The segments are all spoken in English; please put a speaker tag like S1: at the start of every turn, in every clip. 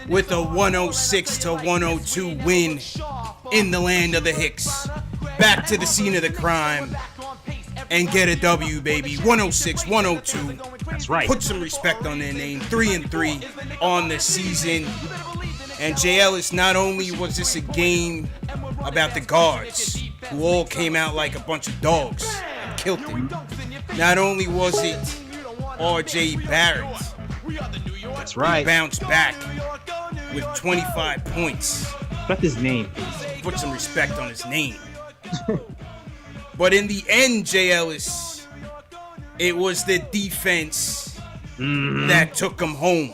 S1: with a 106-102 win in the land of the Hicks. Back to the scene of the crime and get a W, baby. 106-102.
S2: That's right.
S1: Put some respect on their name. 3-3 on the season. And Jay Ellis, not only was this a game about the guards, who all came out like a bunch of dogs and killed it. Not only was it R.J. Barrett,
S2: That's right.
S1: who bounced back with 25 points.
S2: What's his name?
S1: Put some respect on his name. But in the end, Jay Ellis, it was the defense that took him home.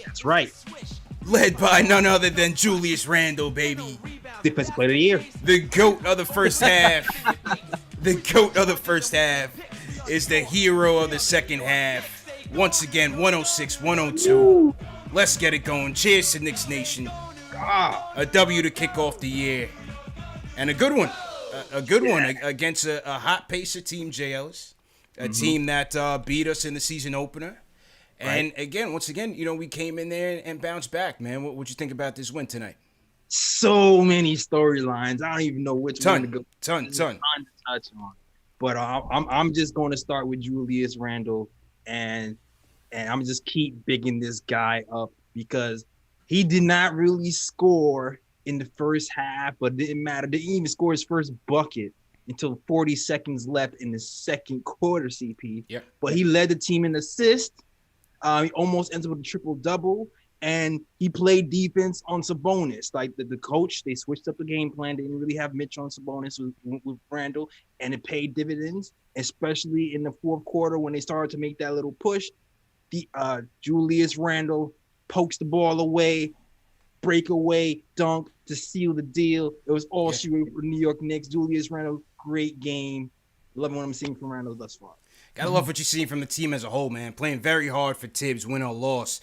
S2: That's right.
S1: Led by none other than Julius Randle, baby.
S2: Defensive player of the year.
S1: The GOAT of the first half. The GOAT of the first half is the hero of the second half. Once again, 106-102. Let's get it going. Cheers to Knicks Nation. A W to kick off the year. And a good one. A good one against a hot pacer team, Jay Ellis. A team that beat us in the season opener. And again, once again, you know, we came in there and bounced back, man. What you think about this win tonight?
S2: So many storylines. I don't even know which one to go.
S1: Ton.
S2: To touch on. But I'm just going to start with Julius Randle, and I'm just keep bigging this guy up because he did not really score in the first half, but it didn't matter. Didn't even score his first bucket until 40 seconds left in the second quarter, CP.
S1: Yeah.
S2: But he led the team in assists. He almost ended with a triple-double, and he played defense on Sabonis. Like the coach, they switched up the game plan. They didn't really have Mitch on Sabonis with Randle, and it paid dividends, especially in the fourth quarter when they started to make that little push. The Julius Randle pokes the ball away, breakaway, dunk to seal the deal. It was all she wrote for New York Knicks. Julius Randle, great game. Loving what I'm seeing from Randle thus far.
S1: Gotta love what you're seeing from the team as a whole, man. Playing very hard for Tibbs, win or lose,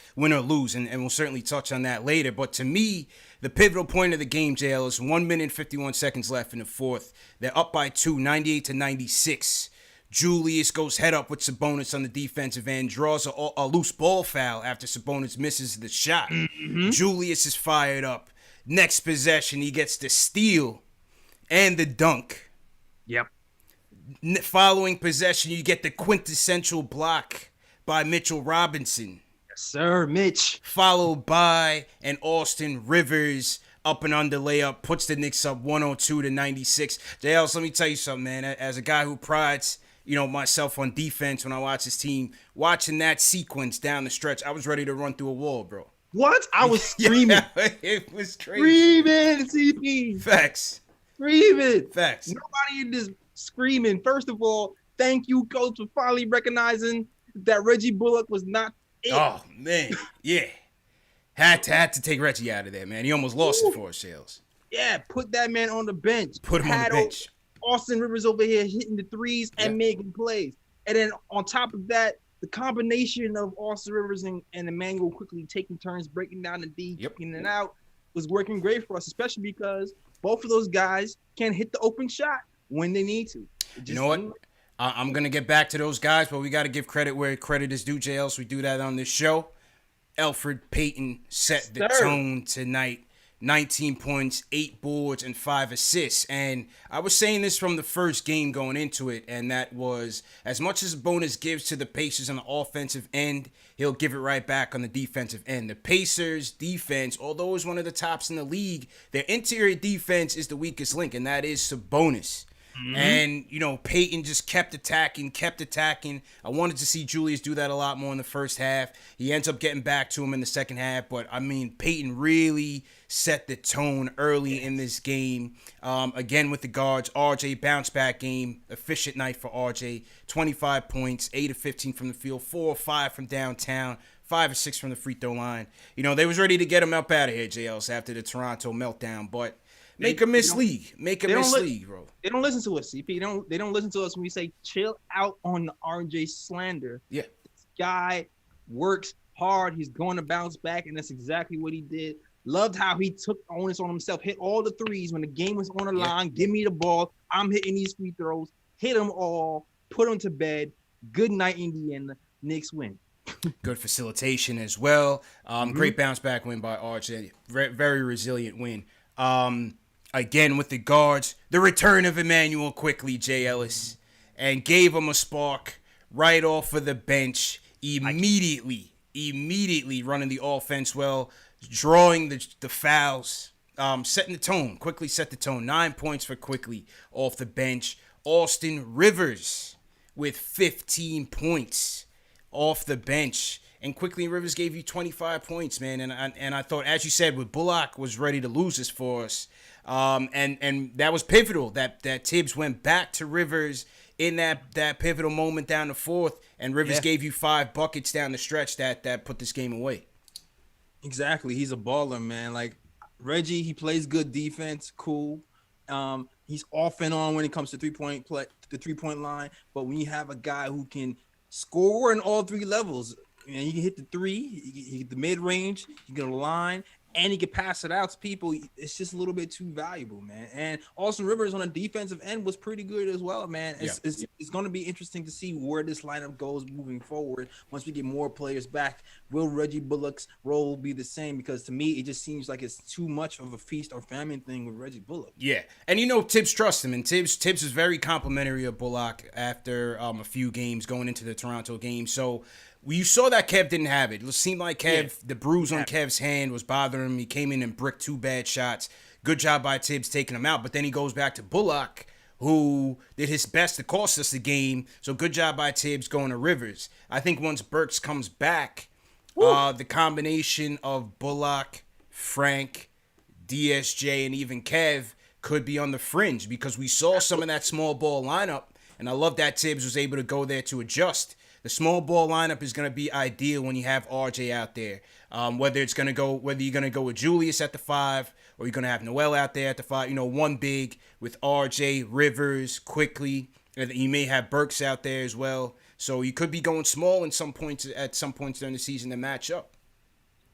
S1: and we'll certainly touch on that later. But to me, the pivotal point of the game, JL, is 1 minute and 51 seconds left in the fourth. They're up by 2, 98-96. Julius goes head up with Sabonis on the defensive end, draws a loose ball foul after Sabonis misses the shot. Julius is fired up. Next possession, he gets the steal and the dunk.
S2: Yep.
S1: Following possession, you get the quintessential block by Mitchell Robinson.
S2: Yes, sir, Mitch.
S1: Followed by an Austin Rivers up and under layup, puts the Knicks up 102-96. JL, let me tell you something, man. As a guy who prides, myself on defense when I watch his team, watching that sequence down the stretch, I was ready to run through a wall, bro.
S2: What? I was screaming.
S1: It was crazy.
S2: Screaming, CP.
S1: Facts.
S2: Screaming.
S1: Facts.
S2: Nobody in this screaming. First of all, thank you, coach, for finally recognizing that Reggie Bullock was not it.
S1: Oh, man. Yeah. Had to take Reggie out of there, man. He almost lost it for us, Shales.
S2: Yeah, put that man on the bench.
S1: Put him on the bench.
S2: Austin Rivers over here hitting the threes and making plays. And then on top of that, the combination of Austin Rivers and Emmanuel quickly taking turns, breaking down the D, in and out, was working great for us, especially because both of those guys can hit the open shot when they need to.
S1: You know what? I'm going to get back to those guys, but we got to give credit where credit is due, JL, so we do that on this show. Elfrid Payton set the tone tonight. 19 points, 8 boards, and 5 assists. And I was saying this from the first game going into it, and that was as much as Sabonis gives to the Pacers on the offensive end, he'll give it right back on the defensive end. The Pacers' defense, although it's one of the tops in the league, their interior defense is the weakest link, and that is Sabonis. And, Payton just kept attacking. I wanted to see Julius do that a lot more in the first half. He ends up getting back to him in the second half. But, Payton really set the tone early in this game. Again, with the guards, RJ bounce back game. Efficient night for RJ. 25 points, 8 of 15 from the field, 4 of 5 from downtown, 5 of 6 from the free throw line. They was ready to get him up out of here, JLs, after the Toronto meltdown. But make a mislead, bro.
S2: They don't listen to us, CP. They don't listen to us when we say chill out on the RJ slander.
S1: Yeah.
S2: This guy works hard. He's going to bounce back, and that's exactly what he did. Loved how he took onus on himself, hit all the threes when the game was on the line. Give me the ball. I'm hitting these free throws. Hit them all. Put them to bed. Good night, Indiana. Knicks win.
S1: Good facilitation as well.
S2: Hmm.
S1: Great bounce back win by RJ. Very resilient win. Again with the guards, the return of Emmanuel quickly, Jay Ellis, and gave him a spark right off of the bench
S2: Like,
S1: immediately running the offense well, drawing the fouls, setting the tone. Quickly set the tone. 9 points for Quickly off the bench. Austin Rivers with 15 points off the bench. And Quickly Rivers gave you 25 points, man. And I thought, as you said, with Bullock was ready to lose this for us. And that was pivotal. That Tibbs went back to Rivers in that pivotal moment down the fourth, and Rivers
S2: yeah,
S1: gave you 5 buckets down the stretch that put this game away.
S2: exactly. He's a baller, man. Like Reggie, he plays good defense, cool. He's off and on when it comes to 3-point play, the 3-point line. But when you have a guy who can score in all three levels, and you can hit the three, you can hit the mid range, you can line, and he can pass it out to people. It's just a little bit too valuable, man. And Austin Rivers on the defensive end was pretty good as well, man.
S1: Yeah.
S2: It's going to be interesting to see where this lineup goes moving forward. Once we get more players back, will Reggie Bullock's role be the same? Because to me, it just seems like it's too much of a feast or famine thing with Reggie Bullock.
S1: Yeah, and Tibbs trusts him, and Tibbs is very complimentary of Bullock after a few games going into the Toronto game. So you saw that Kev didn't have it. It seemed like Kev, the bruise on Kev's hand was bothering him. He came in and bricked 2 bad shots. Good job by Tibbs taking him out, but then he goes back to Bullock, who did his best to cost us the game. So good job by Tibbs going to Rivers. I think once Burks comes back, the combination of Bullock, Frank, DSJ, and even Kev could be on the fringe because we saw some of that small ball lineup, and I love that Tibbs was able to go there to adjust. The small ball lineup is going to be ideal when you have RJ out there. Whether you're going to go with Julius at the 5, or you're going to have Noel out there at the 5. One big with RJ, Rivers, Quickly, and you may have Burks out there as well. So you could be going small at some points during the season to match up.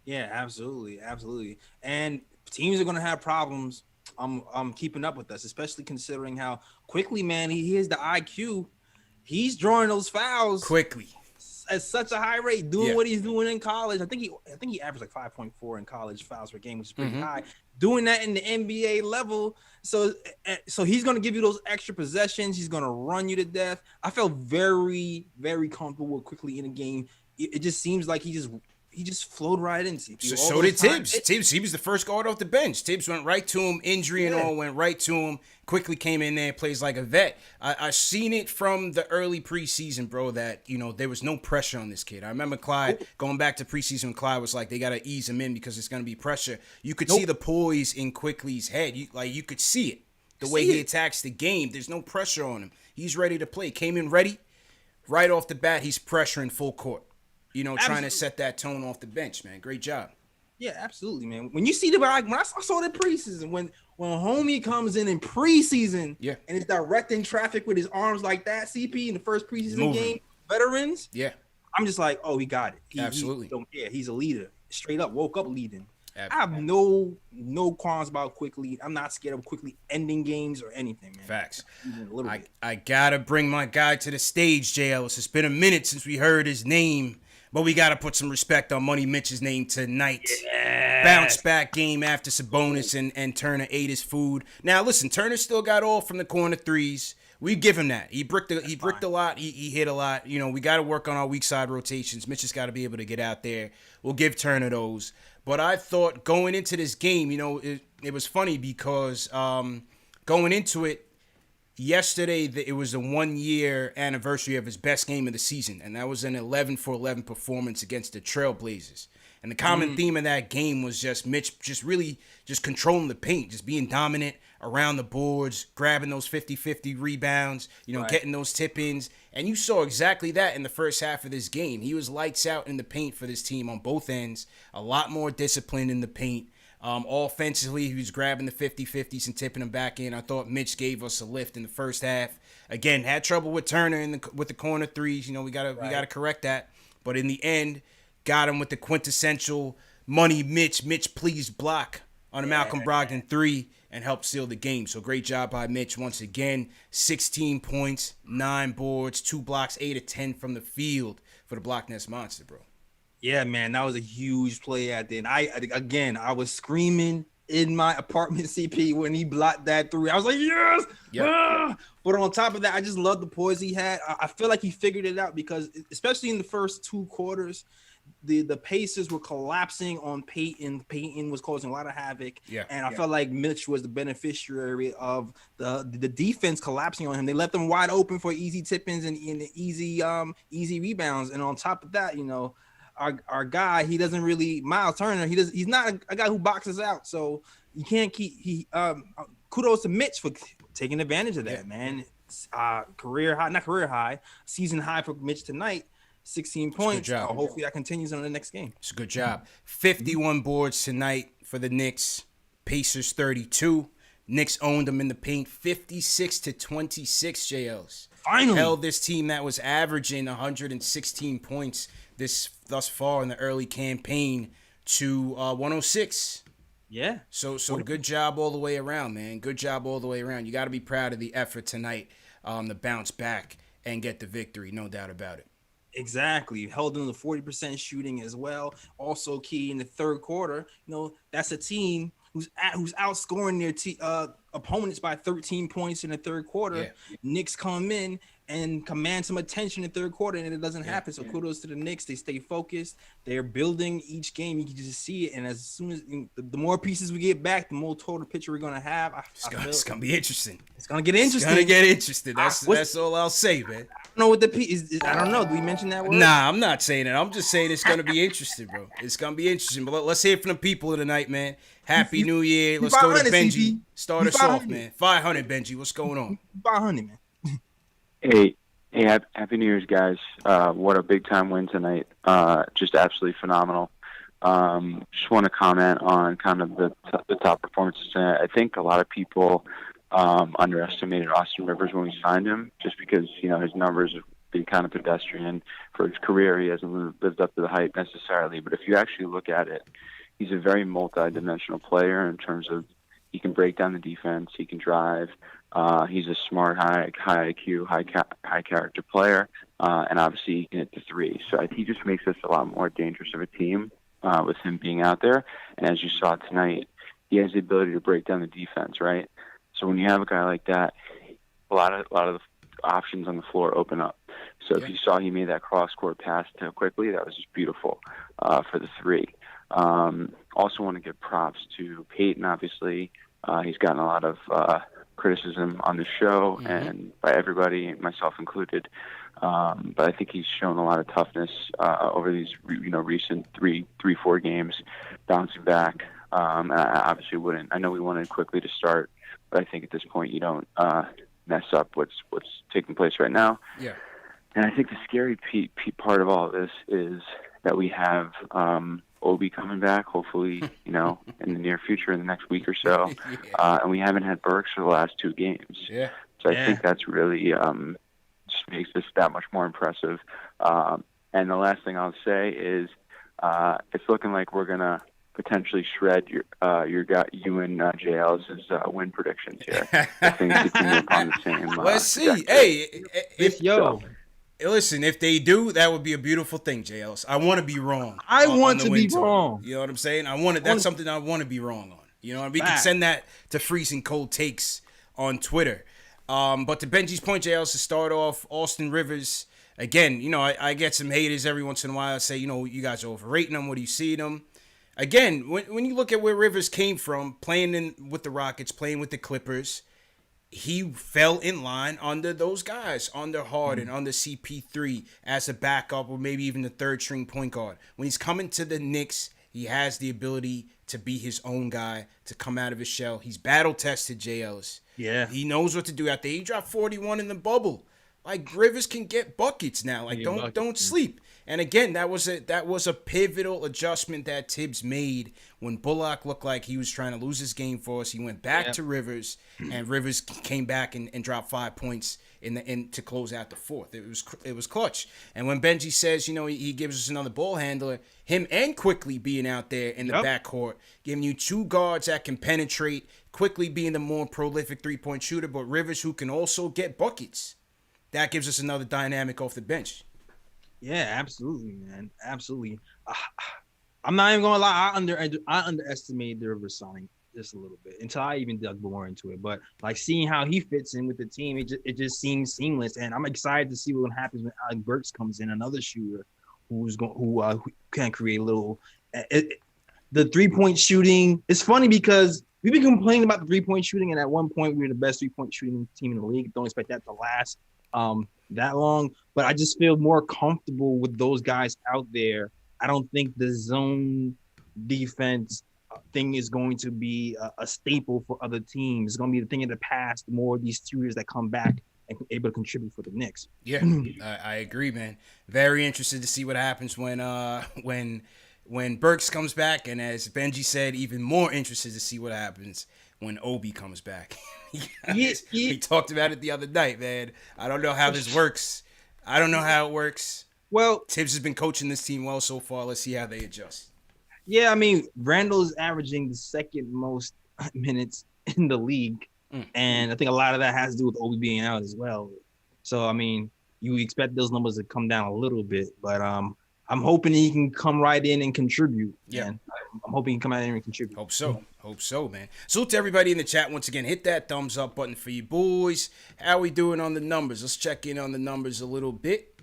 S2: Yeah, absolutely, absolutely. And teams are going to have problems. I'm keeping up with us, especially considering how quickly, man, he has the IQ. He's drawing those fouls
S1: Quickly.
S2: at such a high rate, doing what he's doing in college. I think he averaged like 5.4 in college fouls per game, which is pretty high. Doing that in the NBA level, so he's going to give you those extra possessions. He's going to run you to death. I felt very, very comfortable quickly in the game. It just seems like he just flowed right into you.
S1: So did Tibbs. Tibbs, he was the first guard off the bench. Tibbs went right to him, injury and all, went right to him. Quickly came in there and plays like a vet. I seen it from the early preseason, bro, that, there was no pressure on this kid. I remember Clyde going back to preseason when Clyde was like, they got to ease him in because it's going to be pressure. You could see the poise in Quickly's head. You could see it. The way he attacks the game, there's no pressure on him. He's ready to play. Came in ready. Right off the bat, he's pressuring full court. Trying to set that tone off the bench, man. Great job.
S2: Yeah, absolutely, man. When you see when I saw the preseason, when homie comes in preseason, and is directing traffic with his arms like that, CP in the first preseason game, veterans, I'm just like, oh, he got it.
S1: Absolutely.
S2: He's a leader. Straight up, woke up leading.
S1: Absolutely.
S2: I have no qualms about Quickly. I'm not scared of Quickly ending games or anything, man.
S1: Facts. I gotta bring my guy to the stage, Jay Ellis. It's been a minute since we heard his name. But we got to put some respect on Money Mitch's name tonight. Yes. Bounce back game after Sabonis and Turner ate his food. Now, listen, Turner still got all from the corner threes. We give him that. He bricked a lot. He hit a lot. We got to work on our weak side rotations. Mitch has got to be able to get out there. We'll give Turner those. But I thought going into this game, it was funny because going into it, yesterday, it was the 1-year anniversary of his best game of the season, and that was an 11-for-11 performance against the Trailblazers. And the common theme of that game was just Mitch really controlling the paint, just being dominant around the boards, grabbing those 50-50 rebounds, getting those tip-ins. And you saw exactly that in the first half of this game. He was lights out in the paint for this team on both ends, a lot more discipline in the paint. Offensively, he was grabbing the 50-50s and tipping them back in. I thought Mitch gave us a lift in the first half. Again, had trouble with Turner with the corner threes. We gotta correct that. But in the end, got him with the quintessential money Mitch. Mitch, please block on a Malcolm Brogdon 3 and help seal the game. So great job by Mitch once again. 16 points, 9 boards, 2 blocks, 8 of 10 from the field for the Block Nest Monster, bro.
S2: Yeah, man, that was a huge play at the end. I was screaming in my apartment, CP, when he blocked that three. I was like, yes.
S1: Yeah.
S2: But on top of that, I just love the poise he had. I feel like he figured it out because, especially in the first 2 quarters, the Pacers were collapsing on Peyton. Peyton was causing a lot of havoc.
S1: Yeah.
S2: And I felt like Mitch was the beneficiary of the defense collapsing on him. They left them wide open for easy tip-ins and easy rebounds. And on top of that, our guy, he doesn't really, Miles Turner, he's not a guy who boxes out. So you can't kudos to Mitch for taking advantage of that, man. Season high for Mitch tonight. 16 points. Hopefully that continues on the next game.
S1: It's a good job. 51 boards tonight for the Knicks. Pacers 32. Knicks owned them in the paint 56-26, JLs.
S2: Finally.
S1: Held this team that was averaging 116 points thus far in the early campaign to 106.
S2: Yeah.
S1: So good job all the way around, man. Good job all the way around. You got to be proud of the effort tonight to bounce back and get the victory, no doubt about it.
S2: Exactly. Held them to 40% shooting as well. Also key in the third quarter. That's a team who's outscoring their opponents by 13 points in the third quarter.
S1: Yeah.
S2: Knicks come in and command some attention in the third quarter, and it doesn't happen. So kudos to the Knicks. They stay focused. They're building each game. You can just see it. And as soon as the more pieces we get back, the more total picture we're gonna have.
S1: It's gonna be interesting.
S2: It's gonna get interesting.
S1: It's gonna get interesting. That's all I'll say, man.
S2: I don't know what the piece is. I don't know. Do we mention that word?
S1: Nah, I'm not saying it. I'm just saying it's gonna be interesting, bro. It's gonna be interesting. But let's hear from the people tonight, man. Happy New Year. Let's go to Benji.
S2: CP.
S1: Start us off, man. 500, Benji. What's going on?
S2: 500, man.
S3: Hey, happy New Year's, guys. What a big-time win tonight. Just absolutely phenomenal. Just want to comment on kind of the top performances tonight. I think a lot of people underestimated Austin Rivers when we signed him, just because, his numbers have been kind of pedestrian for his career. He hasn't lived up to the hype necessarily. But if you actually look at it, he's a very multi-dimensional player in terms of he can break down the defense, he can drive. He's a smart, high IQ, high character player, and obviously he can hit the three. So I think he just makes us a lot more dangerous of a team with him being out there. And as you saw tonight, he has the ability to break down the defense, right? So when you have a guy like that, a lot of the options on the floor open up. So if you saw he made that cross-court pass too quickly, that was just beautiful for the three. Also want to give props to Peyton, obviously. He's gotten a lot of criticism on the show and by everybody, myself included. But I think he's shown a lot of toughness over these recent 3-4 games, bouncing back. And I obviously wouldn't. I know we wanted quickly to start, but I think at this point you don't mess up what's taking place right now.
S1: Yeah.
S3: And I think the scary part of all of this is that we have Obi coming back, hopefully, in the near future, in the next week or so. And we haven't had Burks for the last 2 games.
S1: Yeah.
S3: So I think that's really just makes this that much more impressive. And the last thing I'll say is it's looking like we're going to potentially shred you and JL's win predictions here. I think continue upon the same.
S1: Let's see.
S3: Trajectory.
S1: Hey, listen, if they do, that would be a beautiful thing, JLs. I want to be wrong.
S2: I want to be wrong.
S1: You know what I'm saying? That's something I want to be wrong on. And we can send that to Freezing Cold Takes on Twitter. But to Benji's point, JLs, to start off, Austin Rivers, again, I get some haters every once in a while. I say, you guys are overrating him. What do you see in him? Again, when you look at where Rivers came from, playing with the Rockets, playing with the Clippers, he fell in line under those guys, under Harden, under CP3 as a backup or maybe even the third string point guard. When he's coming to the Knicks, he has the ability to be his own guy, to come out of his shell. He's battle tested, JLs.
S2: Yeah.
S1: He knows what to do out there. He dropped 41 in the bubble. Like, Rivers can get buckets now. Like, don't sleep. And again, that was a pivotal adjustment that Tibbs made when Bullock looked like he was trying to lose his game for us. He went back to Rivers, and Rivers came back and dropped 5 points to close out the fourth. It was clutch. And when Benji says, he gives us another ball handler, him and Quickly being out there in the backcourt, giving you 2 guards that can penetrate, Quickly being the more prolific 3-point shooter, but Rivers who can also get buckets. That gives us another dynamic off the bench.
S2: Yeah, absolutely, man. Absolutely. Uh, I'm not even gonna lie. I underestimated the reverse signing just a little bit until I even dug more into it. But like seeing how he fits in with the team, it just seems seamless. And I'm excited to see what happens when Alec Burks comes in, another shooter who can create a little. The 3-point shooting. It's funny because we've been complaining about the 3-point shooting, and at one point we were the best 3-point shooting team in the league. Don't expect that to last that long, but I just feel more comfortable with those guys out there. I don't think the zone defense thing is going to be a staple for other teams. It's going to be the thing of the past. The more of these shooters that come back and able to contribute for the Knicks.
S1: Yeah, I agree, man. Very interested to see what happens when Burks comes back, and as Benji said, even more interested to see what happens when Obi comes back. We talked about it the other night, man. I don't know how this works. I don't know how it works.
S2: Well,
S1: Tibbs has been coaching this team well so far. Let's see how they adjust.
S2: yeah, I mean, Randall is averaging the second most minutes in the league, and I think a lot of that has to do with Obi being out as well. So, I mean, you expect those numbers to come down a little bit, but I'm hoping he can come right in and contribute.
S1: Yeah,
S2: man. I'm hoping he can come out and contribute.
S1: Hope so, man. Salute to everybody in the chat once again. Hit that thumbs up button for you boys. How we doing on the numbers? Let's check in on the numbers a little bit.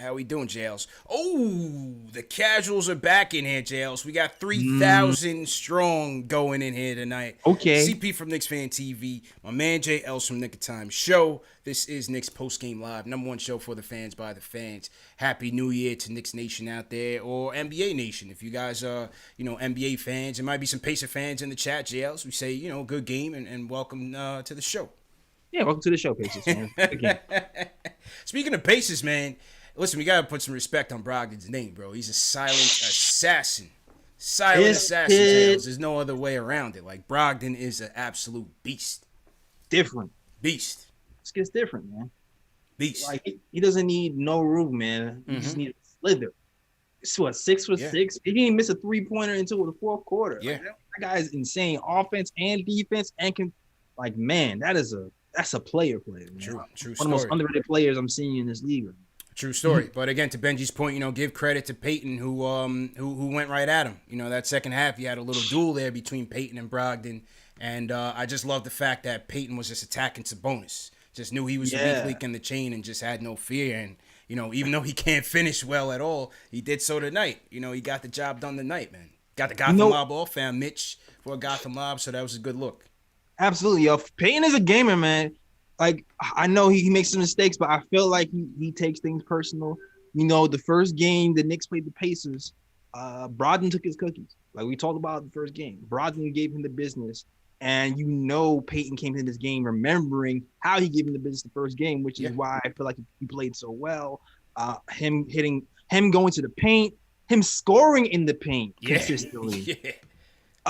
S1: How we doing, Jails? Oh, the casuals are back in here, Jails. We got 3,000 strong going in here tonight.
S2: Okay.
S1: CP from KnicksFanTV, my man Jay Else from Nick of Time Show. This is Knicks Post Game Live, #1 show for the fans by the fans. Happy New Year to Knicks Nation out there, or NBA Nation. If you guys are, NBA fans, there might be some Pacer fans in the chat, Jails. We say, good game and welcome to the show.
S2: Yeah, welcome to the show, Pacers.
S1: Speaking of Pacers, man. Listen, we gotta put some respect on Brogdon's name, bro. He's a silent assassin. Jails. There's no other way around it. Like, Brogdon is an absolute beast.
S2: Different.
S1: Beast.
S2: This gets different, man.
S1: Beast.
S2: Like, he doesn't need no room, man. He just needs a slither. It's what, 6 for 6? He didn't miss a 3-pointer until the fourth quarter.
S1: Yeah.
S2: Like, that guy is insane. Offense and defense man, that's a player, man.
S1: True
S2: One
S1: story.
S2: of the most underrated players I'm seeing in this league right now.
S1: True story. But again, to Benji's point, give credit to Peyton who went right at him. That second half, he had a little duel there between Peyton and Brogdon. And I just love the fact that Peyton was just attacking Sabonis. Just knew he was a weak link in the chain and just had no fear. And, even though he can't finish well at all, he did so tonight. He got the job done tonight, man. Got the Gotham Mob off, found Mitch for a Gotham Mob, so that was a good look.
S2: Absolutely, yo. Peyton is a gamer, man. Like, I know he makes some mistakes, but I feel like he takes things personal. The first game the Knicks played the Pacers, Brogdon took his cookies. Like we talked about the first game. Brogdon gave him the business. And Peyton came into this game remembering how he gave him the business the first game, which is why I feel like he played so well. Him going to the paint, him scoring in the paint consistently.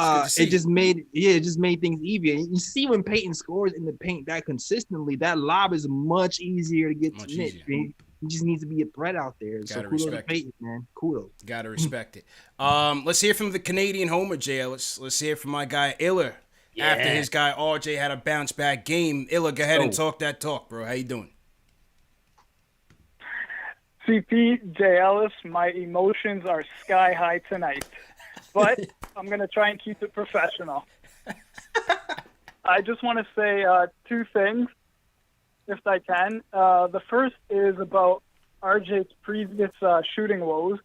S2: It just made things easier. You see when Peyton scores in the paint that consistently, that lob is much easier to get to Mitch. He just needs to be a threat out there. So kudos to Peyton, man. Kudos.
S1: Gotta respect it. Let's hear from the Canadian homer, Jay. Let's hear from my guy Iller. Yeah. After his guy RJ had a bounce back game. Iller, go ahead and talk that talk, bro. How you doing?
S4: CP, Jay Ellis, my emotions are sky high tonight. But I'm going to try and keep it professional. I just want to say two things, if I can. The first is about RJ's previous shooting woes.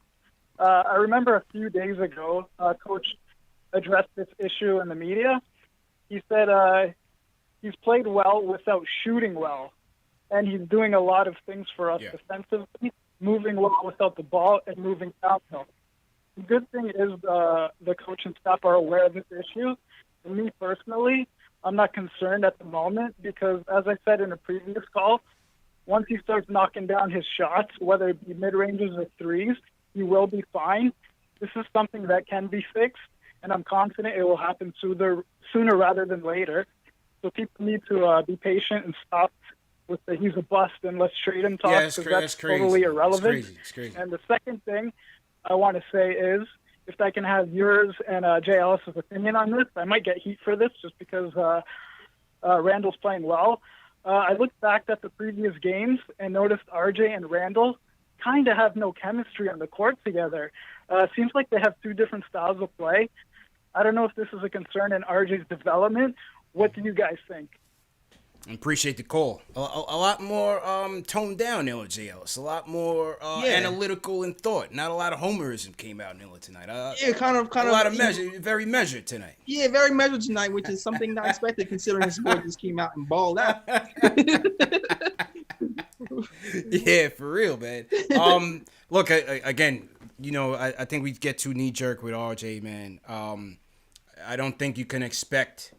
S4: I remember a few days ago, Coach addressed this issue in the media. He said he's played well without shooting well, and he's doing a lot of things for us defensively, moving well without the ball and moving downhill. The good thing is the coach and staff are aware of this issue. And me personally, I'm not concerned at the moment because, as I said in a previous call, once he starts knocking down his shots, whether it be mid-ranges or threes, he will be fine. This is something that can be fixed, and I'm confident it will happen sooner rather than later. So people need to be patient and stop with the he's a bust and let's trade him talk, because that's totally irrelevant.
S1: It's crazy.
S4: And the second thing I want to say is, if I can have yours and Jay Ellis' opinion on this, I might get heat for this just because Randall's playing well. I looked back at the previous games and noticed RJ and Randall kind of have no chemistry on the court together. Seems like they have two different styles of play. I don't know if this is a concern in RJ's development. What do you guys think?
S1: I appreciate the call. A lot more toned down, Illa J. Ellis. A lot more analytical in thought. Not a lot of homerism came out in Illa tonight.
S2: Kind of.
S1: A lot of very measured tonight.
S2: Yeah, very measured tonight, which is something not expected considering his boy just came out and balled out.
S1: Yeah, for real, man. Look, again, I think we get too knee-jerk with RJ, man. I don't think you can expect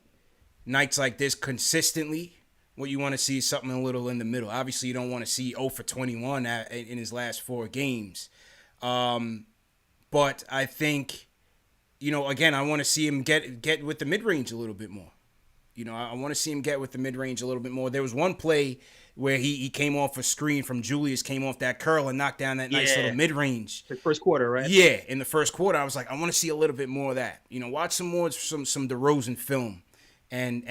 S1: nights like this consistently. What you want to see is something a little in the middle. Obviously, you don't want to see 0 for 21 in his last 4 games. But I think, again, I want to see him get with the mid-range a little bit more. I want to see him get with the mid-range a little bit more. There was one play where he came off a screen from Julius, came off that curl and knocked down that nice little mid-range.
S2: The first quarter, right?
S1: Yeah, in the first quarter, I was like, I want to see a little bit more of that. Watch some DeRozan film and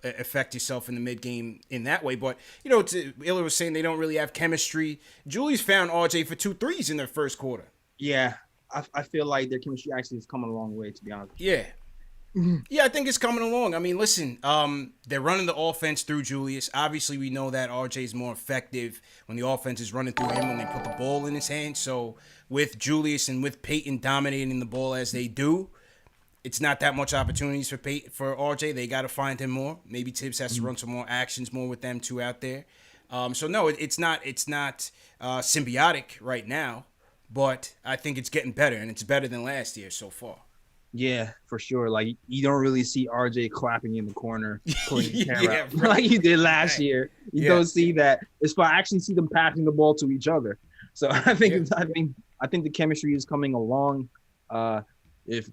S1: affect yourself in the mid-game in that way. But, Illa was saying they don't really have chemistry. Julius found RJ for 2 threes in their first quarter.
S2: Yeah, I feel like their chemistry actually is coming a long way, to be honest.
S1: Yeah. Yeah, I think it's coming along. I mean, listen, they're running the offense through Julius. Obviously, we know that RJ is more effective when the offense is running through him when they put the ball in his hand. So with Julius and with Peyton dominating the ball as they do, it's not that much opportunities for RJ. They got to find him more. Maybe Tibbs has to run some more actions more with them two out there. So no, it's not symbiotic right now, but I think it's getting better, and it's better than last year so far.
S2: Yeah, for sure. Like, you don't really see RJ clapping in the corner, pulling the camera out,
S1: right.
S2: like he did last year. You don't see that. It's fun. I actually see them passing the ball to each other. So I think the chemistry is coming along. If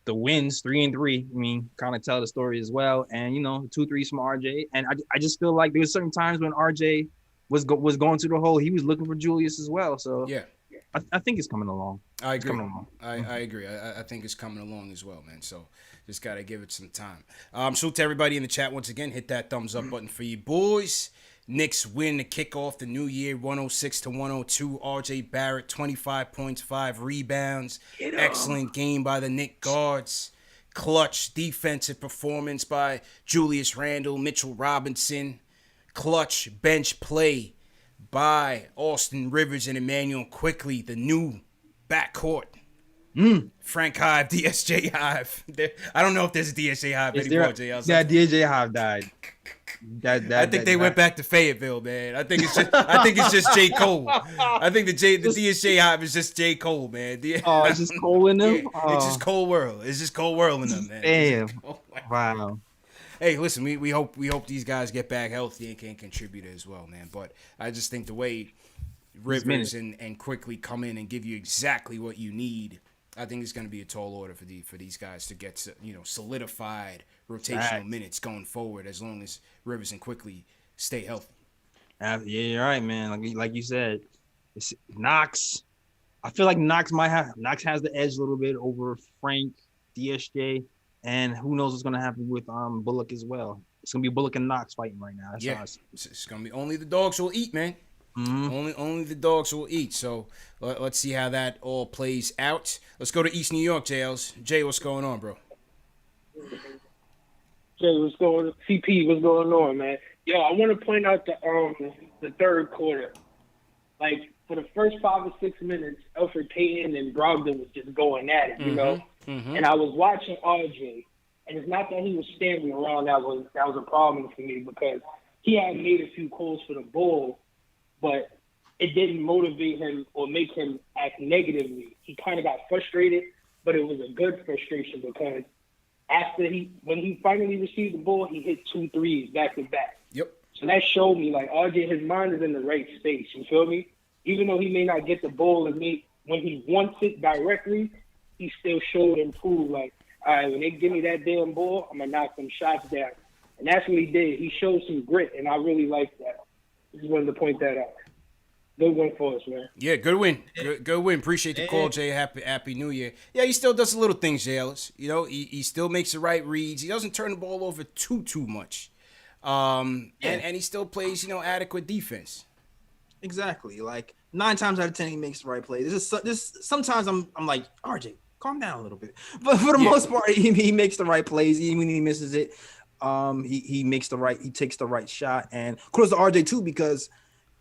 S2: the wins 3-3, I mean, kind of tell the story as well. And 2 threes from RJ. And I just feel like there was certain times when RJ was going to the hole, he was looking for Julius as well. So
S1: yeah.
S2: I think it's coming along.
S1: I agree. I agree. I think it's coming along as well, man. So just got to give it some time. Salute to everybody in the chat once again. Hit that thumbs up button for you boys. Knicks win to kick off the new year 106-102. RJ Barrett, 25 points, 5 rebounds. Excellent game by the Knicks guards. Clutch defensive performance by Julius Randle, Mitchell Robinson. Clutch bench play by Austin Rivers and Emmanuel Quickly, the new backcourt. Frank Hive, DSJ Hive. I don't know if there's a DSJ Hive anymore, Jay.
S2: That DSJ Hive died.
S1: I think they went back to Fayetteville, man. I think it's just J. Cole. I think the DSJ Hive is just J. Cole, man.
S2: It's just Cole in them?
S1: Yeah, it's just Cole World. It's just Cole World in them, man.
S2: Damn. Wow.
S1: Hey, listen, we hope these guys get back healthy and can contribute as well, man. But I just think the way Rivers and Quickly come in and give you exactly what you need, I think it's going to be a tall order for these guys to get solidified rotational minutes going forward as long as Rivers and Quickly stay healthy.
S2: Yeah, you're right, man. Like you said, it's Knox. I feel like Knox has the edge a little bit over Frank, DSJ. And who knows what's going to happen with Bullock as well. It's going to be Bullock and Knox fighting right now. That's
S1: it's going to be only the dogs will eat, man. Mm-hmm. Only the dogs will eat. So let's see how that all plays out. Let's go to East New York, JLs. Jay, what's going on, bro?
S5: Jay, what's going on? CP, what's going on, man? Yo, I want to point out the third quarter. Like, for the first 5 or 6 minutes, Elfrid Payton and Brogdon was just going at it, you know? Mm-hmm. And I was watching RJ, and it's not that he was standing around that was a problem for me because he had made a few calls for the ball, but it didn't motivate him or make him act negatively. He kind of got frustrated, but it was a good frustration because when he finally received the ball, he hit 2 threes back to back.
S1: Yep.
S5: So that showed me, like, RJ, his mind is in the right space, you feel me? Even though he may not get the ball when he wants it directly, he still showed and proved, like, all right, when they give me that damn ball, I'm going to knock some shots down. And that's what he did. He showed some grit, and I really like that. Just wanted to point that out. Good win for us, man.
S1: Yeah, good win. Good win. Appreciate the call, Jay. Happy New Year. Yeah, he still does the little things, Jay Ellis. He still makes the right reads. He doesn't turn the ball over too much. And he still plays, adequate defense.
S2: Exactly. Like 9 times out of 10, he makes the right play. This sometimes I'm like, RJ, calm down a little bit. But for the most part, he makes the right plays. Even when he misses it, he takes the right shot. And kudos to RJ too, because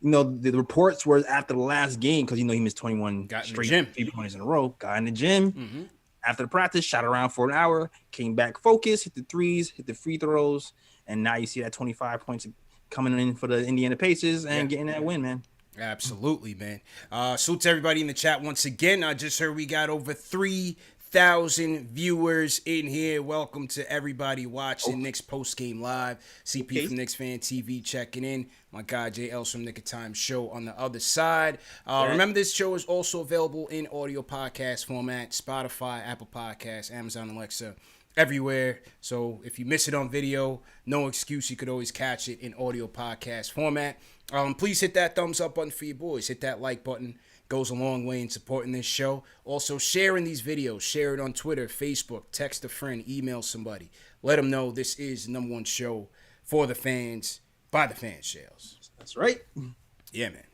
S2: the reports were after the last game, because he missed 21 straight 3-pointers in a row. Got in the gym after the practice, shot around for an hour, came back focused, hit the threes, hit the free throws, and now you see that 25 points coming in for the Indiana Pacers and getting that win, man.
S1: Absolutely, man. Salute to everybody in the chat once again. I just heard we got over 3,000 viewers in here. Welcome to everybody watching Knicks Post Game Live. CP from KnicksFanTV checking in. My guy JL from Nick of Time Show on the other side. Remember, this show is also available in audio podcast format: Spotify, Apple Podcasts, Amazon Alexa, everywhere. So if you miss it on video, no excuse. You could always catch it in audio podcast format. Please hit that thumbs up button for your boys. Hit that like button. Goes a long way in supporting this show. Also, sharing these videos. Share it on Twitter, Facebook. Text a friend. Email somebody. Let them know this is the #1 show for the fans, by the fans, Shales.
S2: That's right.
S1: Yeah, man.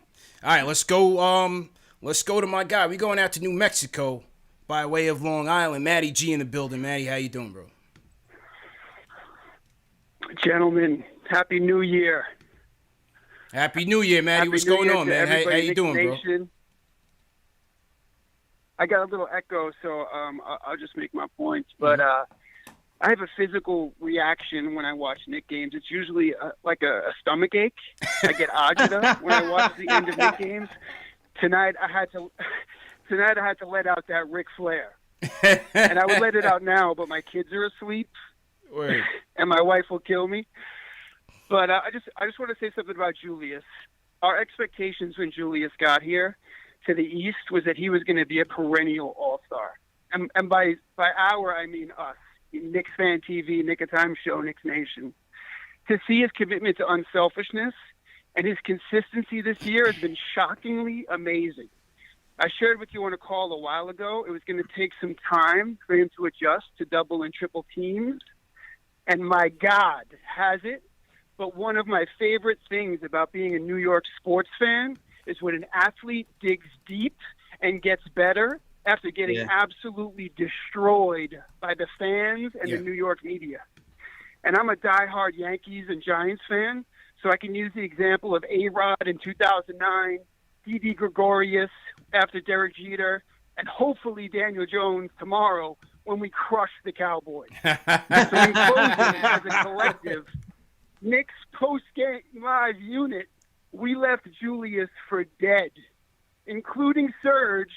S1: All right, let's go. Let's go to my guy. We going out to New Mexico by way of Long Island. Matty G in the building. Matty, how you doing, bro?
S6: Gentlemen, Happy New Year.
S1: Happy New Year, Matty. What's going on, man? How you doing, bro?
S6: I got a little echo, so I'll just make my points. But I have a physical reaction when I watch Knick games. It's usually like a stomach ache. I get agita when I watch the end of Knick games. Tonight I had to let out that Ric Flair, and I would let it out now, but my kids are asleep, and my wife will kill me. But I just want to say something about Julius. Our expectations when Julius got here to the East was that he was going to be a perennial all-star. And by our, I mean us, KnicksFanTV, Nick of Time Show, Knicks Nation. To see his commitment to unselfishness and his consistency this year has been shockingly amazing. I shared with you on a call a while ago, it was going to take some time for him to adjust to double and triple teams. And my God, has it. But one of my favorite things about being a New York sports fan is when an athlete digs deep and gets better after getting absolutely destroyed by the fans and the New York media. And I'm a diehard Yankees and Giants fan, so I can use the example of A-Rod in 2009, Didi Gregorius after Derek Jeter, and hopefully Daniel Jones tomorrow when we crush the Cowboys. So in closing, as a collective, Knicks post-game live unit, we left Julius for dead, including Serge,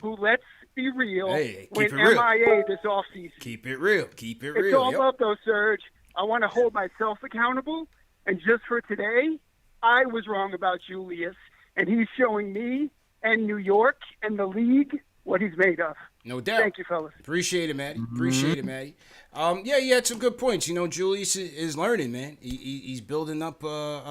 S6: who, let's be real, went MIA this offseason.
S1: Keep it real. Keep it real.
S6: It's all up, though, Serge. I want to hold myself accountable, and just for today, I was wrong about Julius, and he's showing me and New York and the league what he's made of.
S1: No doubt.
S6: Thank you, fellas.
S1: Appreciate it, Matty. Appreciate it, Matty. You had some good points. Julius is learning, man. He's building up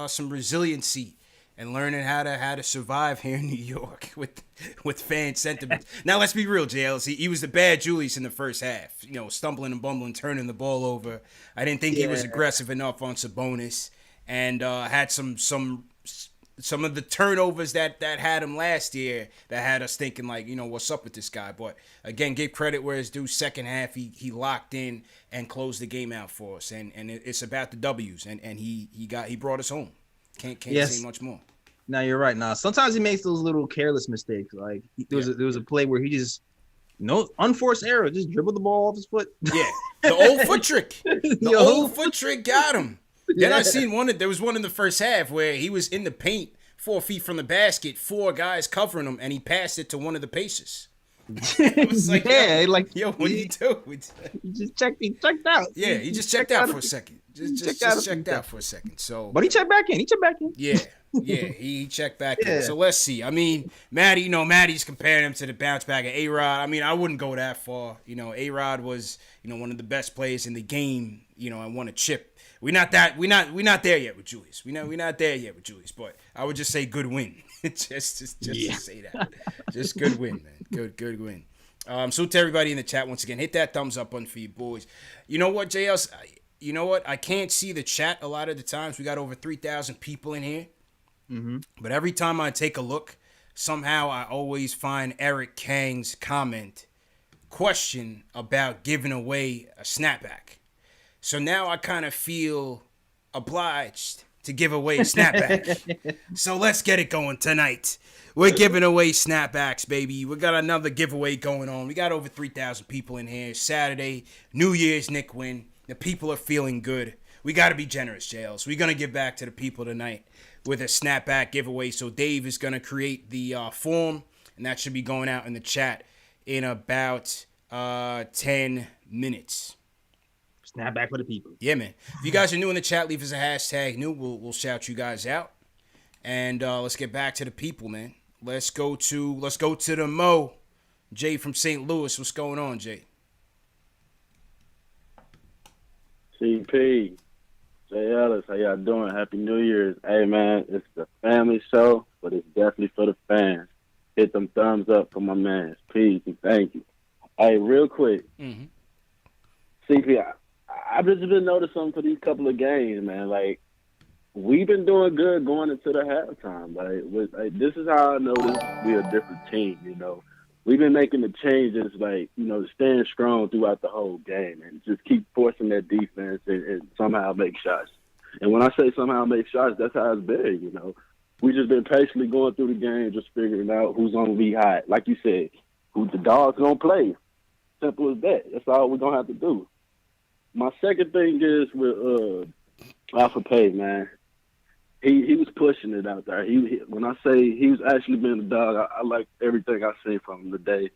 S1: some resiliency and learning how to survive here in New York with fan sentiment. Now, let's be real, JLC. He was the bad Julius in the first half. Stumbling and bumbling, turning the ball over. I didn't think he was aggressive enough on Sabonis, and had some of the turnovers that had him last year that had us thinking like, what's up with this guy? But again, give credit where it's due. Second half, he locked in and closed the game out for us, and it's about the W's, and he brought us home. Can't say much more.
S2: No, you're right. Now, sometimes he makes those little careless mistakes. Like there was a play where he just unforced error, just dribbled the ball off his foot.
S1: Yeah, the old foot trick. The old foot trick got him. Then I seen there was one in the first half where he was in the paint 4 feet from the basket, 4 guys covering him, and he passed it to one of the Pacers. It was like, yo, what do you do?
S2: He checked out.
S1: Yeah, he just checked out for a second. Just checked out for a second. So,
S2: but he checked back in.
S1: Yeah, he checked back in. So let's see. I mean, Matty's comparing him to the bounce back of A-Rod. I mean, I wouldn't go that far. A-Rod was, one of the best players in the game, and won a chip. We're not there yet with Julius. We're not there yet with Julius, but I would just say good win. just to say that. Just good win, man. Good win. So to everybody in the chat, once again, hit that thumbs up button for you boys. You know what, JLs? You know what? I can't see the chat a lot of the times. We got over 3,000 people in here. But every time I take a look, somehow I always find Eric Kang's question about giving away a snapback. So now I kind of feel obliged to give away a snapback. So let's get it going tonight. We're giving away snapbacks, baby. We got another giveaway going on. We got over 3,000 people in here. Saturday, New Year's Knick win. The people are feeling good. We got to be generous, JLs. We're going to give back to the people tonight with a snapback giveaway. So Dave is going to create the form, and that should be going out in the chat in about 10 minutes.
S2: Snapback for the people.
S1: Yeah, man. If you guys are new in the chat, leave us a hashtag new. We'll shout you guys out. And let's get back to the people, man. Let's go to the Mo. Jay from St. Louis. What's going on, Jay?
S7: CP, Jay Ellis, how y'all doing? Happy New Year's. Hey, man, it's the family show, but it's definitely for the fans. Hit them thumbs up for my man. Peace and thank you. Hey, real quick. CP, I've just been noticing something for these couple of games, man. Like, we've been doing good going into the halftime. Like this is how I know we're a different team, you know. We've been making the changes, like, you know, staying strong throughout the whole game and just keep forcing that defense and somehow make shots. And when I say somehow make shots, that's how it's been, you know. We just been patiently going through the game, just figuring out who's going to be hot. Like you said, who the dog's going to play. Simple as that. That's all we're going to have to do. My second thing is with Alpha Pay, man. He was pushing it out there. When I say he was actually being a dog, I like everything I've seen from him today.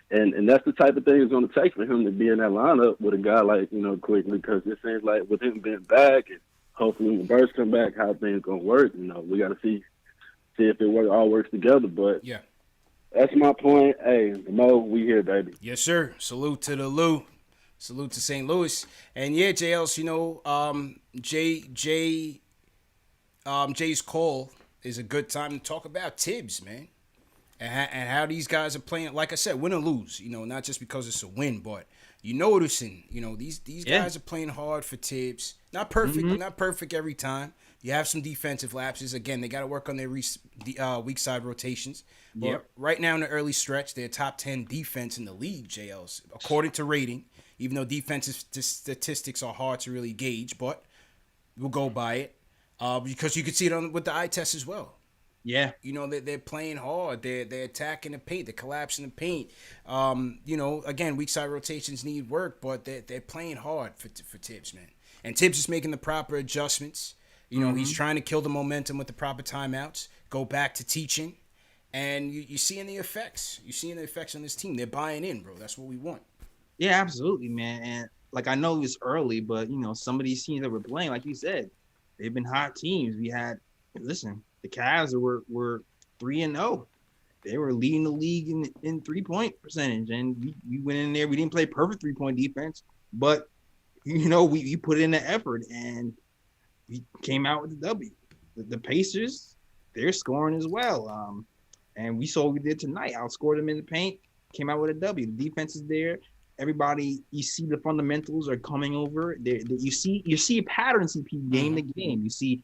S7: And that's the type of thing it's going to take for him to be in that lineup with a guy like, you know, Quickly, because it seems like with him being back and hopefully when the Birds come back, how things going to work. You know, we got to see if it all works together. But
S1: yeah,
S7: that's my point. Hey, Mo, we here, baby.
S1: Yes, sir. Salute to the Lou. Salute to St. Louis. And yeah, JLs, you know, Jay's call is a good time to talk about Tibbs, man, and how these guys are playing. Like I said, win or lose, you know, not just because it's a win, but you noticing, you know, these guys are playing hard for Tibbs. Not perfect, not perfect every time. You have some defensive lapses. Again, they got to work on their weak side rotations. But right now in the early stretch, they're top 10 defense in the league, JLs, according to rating. Even though defensive statistics are hard to really gauge, but we'll go by it. Because you can see it with the eye test as well.
S2: Yeah.
S1: You know, they're playing hard. They're attacking the paint. They're collapsing the paint. You know, again, weak side rotations need work, but they're playing hard for Tibbs, man. And Tibbs is making the proper adjustments. You know, he's trying to kill the momentum with the proper timeouts, go back to teaching. And you're seeing the effects. You're seeing the effects on this team. They're buying in, bro. That's what we want.
S2: Yeah, absolutely, man. And like, I know it's early, but, you know, some of these teams that we're playing, like you said, they've been hot teams. The Cavs were 3-0. They were leading the league in 3-point percentage. And we went in there. We didn't play perfect 3-point defense, but, you know, we put in the effort and we came out with the W. The Pacers, they're scoring as well. And we saw what we did tonight. Outscored them in the paint, came out with a W. The defense is there. Everybody, you see the fundamentals are coming over. You see a pattern, CP, game to game. You see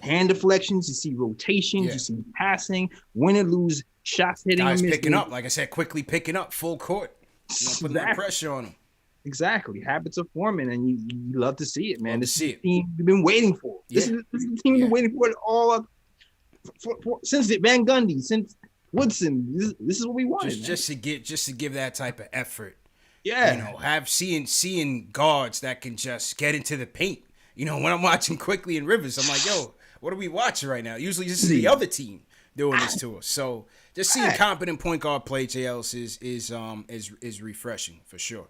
S2: hand deflections, you see rotations, you see passing, win or lose, shots hitting.
S1: Guys picking up, like I said, quickly picking up full court. You know, putting that pressure on them.
S2: Exactly. Habits are forming, and you love to see it, man.
S1: This is
S2: the team we've been waiting for.
S1: Yeah.
S2: This is the team we've been waiting for it all up since Van Gundy, since Woodson. This is what we wanted.
S1: Just to give that type of effort.
S2: Yeah,
S1: you know, seeing guards that can just get into the paint. You know, when I'm watching Quickly and Rivers, I'm like, yo, what are we watching right now? Usually this is the other team doing this to us. So just seeing competent point guard play, JLs, is refreshing for sure.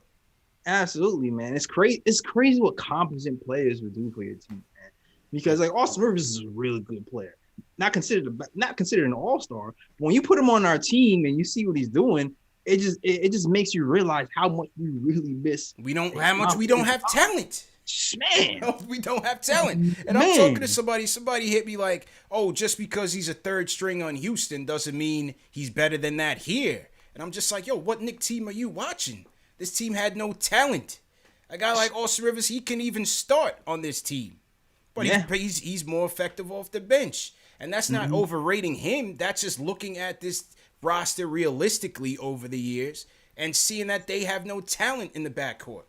S2: Absolutely, man. It's crazy what competent players will do for your team, man. Because like Austin Rivers is a really good player, not considered an all-star. But when you put him on our team and you see what he's doing, it just makes you realize how much we really miss.
S1: We don't have talent.
S2: Man,
S1: we don't have talent. And I'm talking to somebody hit me like, oh, just because he's a third string on Houston doesn't mean he's better than that here. And I'm just like, yo, what Knicks team are you watching? This team had no talent. A guy like Austin Rivers, he can even start on this team. But he's more effective off the bench. And that's not overrating him. That's just looking at this roster realistically over the years and seeing that they have no talent in the backcourt.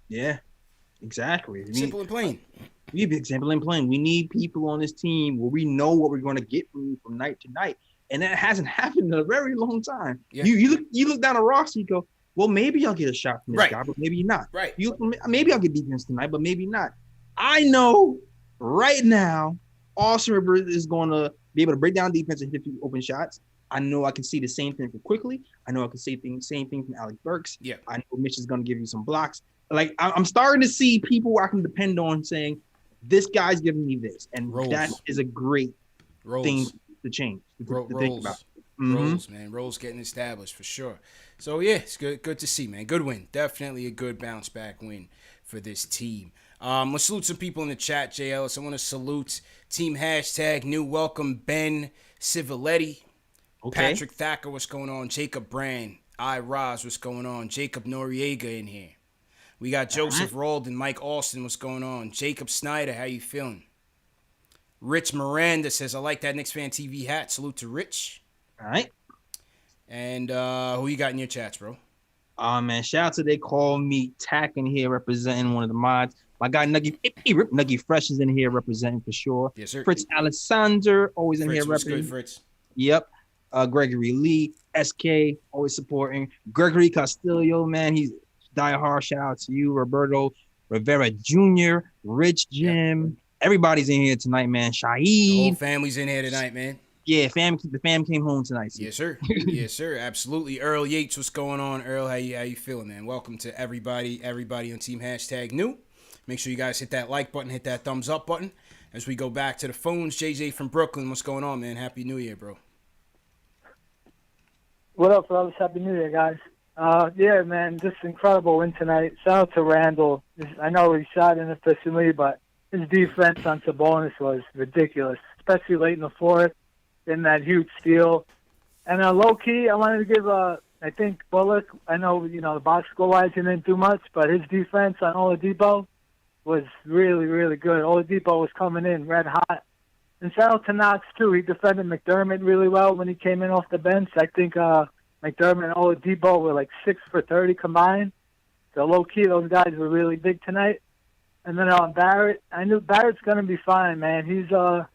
S2: Yeah, exactly.
S1: Simple and plain.
S2: We have example and plain. We need people on this team where we know what we're going to get from night to night, and that hasn't happened in a very long time.
S1: Yeah.
S2: You look down the roster, you go, well, maybe I'll get a shot from this
S1: Right.
S2: guy, but maybe not.
S1: Right.
S2: Maybe I'll get defense tonight, but maybe not. I know right now, Austin Rivers is going to be able to break down defense and hit a few open shots. I know I can see the same thing from Quickly. I know I can see the same thing from Alec Burks.
S1: Yeah.
S2: I know Mitch is going to give you some blocks. Like, I'm starting to see people I can depend on saying, this guy's giving me this. And that is a great thing to change, to think about.
S1: Roles, man. Roles getting established for sure. So, yeah, it's good to see, man. Good win. Definitely a good bounce-back win for this team. Let's salute some people in the chat, Jay Ellis. I want to salute Team Hashtag New Welcome, Ben Civiletti.
S2: Okay.
S1: Patrick Thacker, what's going on? Jacob Brand. Roz, what's going on? Jacob Noriega in here. We got Joseph Roldan, Mike Austin, what's going on? Jacob Snyder, how you feeling? Rich Miranda says, I like that KnicksFanTV hat. Salute to Rich.
S2: All right.
S1: And who you got in your chats, bro?
S2: Man, shout out to They Call Me Tack in here representing one of the mods. My guy Nuggy Fresh is in here representing for sure.
S1: Yes, sir.
S2: Fritz Alexander always in
S1: Fritz,
S2: here
S1: what's
S2: representing.
S1: good, Fritz?
S2: Yep. Gregory Lee, SK always supporting. Gregory Castillo, man, he's diehard. Shout out to you, Roberto Rivera Jr., Rich Jim. Everybody's in here tonight, man.
S1: The whole
S2: Shaheed.
S1: family's in here tonight, man.
S2: Yeah, the fam came home tonight.
S1: Yes, sir. Yes, sir. Absolutely. Earl Yates, what's going on? Earl, how you feeling, man? Welcome to everybody on Team Hashtag New. Make sure you guys hit that like button, hit that thumbs up button. As we go back to the phones, JJ from Brooklyn, what's going on, man? Happy New Year, bro.
S4: What up, fellas? Happy New Year, guys. Yeah, man, just incredible win tonight. Shout out to Randall. I know he shot inefficiently, but his defense on Sabonis was ridiculous, especially late in the fourth, in that huge steal. And low-key, I wanted to give, I think, Bullock, I know, the box score-wise he didn't do much, but his defense on Oladipo was really, really good. Oladipo was coming in red hot. And shout out to Knox, too. He defended McDermott really well when he came in off the bench. I think McDermott and Oladipo were like 6 for 30 combined. So low-key, those guys were really big tonight. And then Barrett, I knew Barrett's going to be fine, man. He's got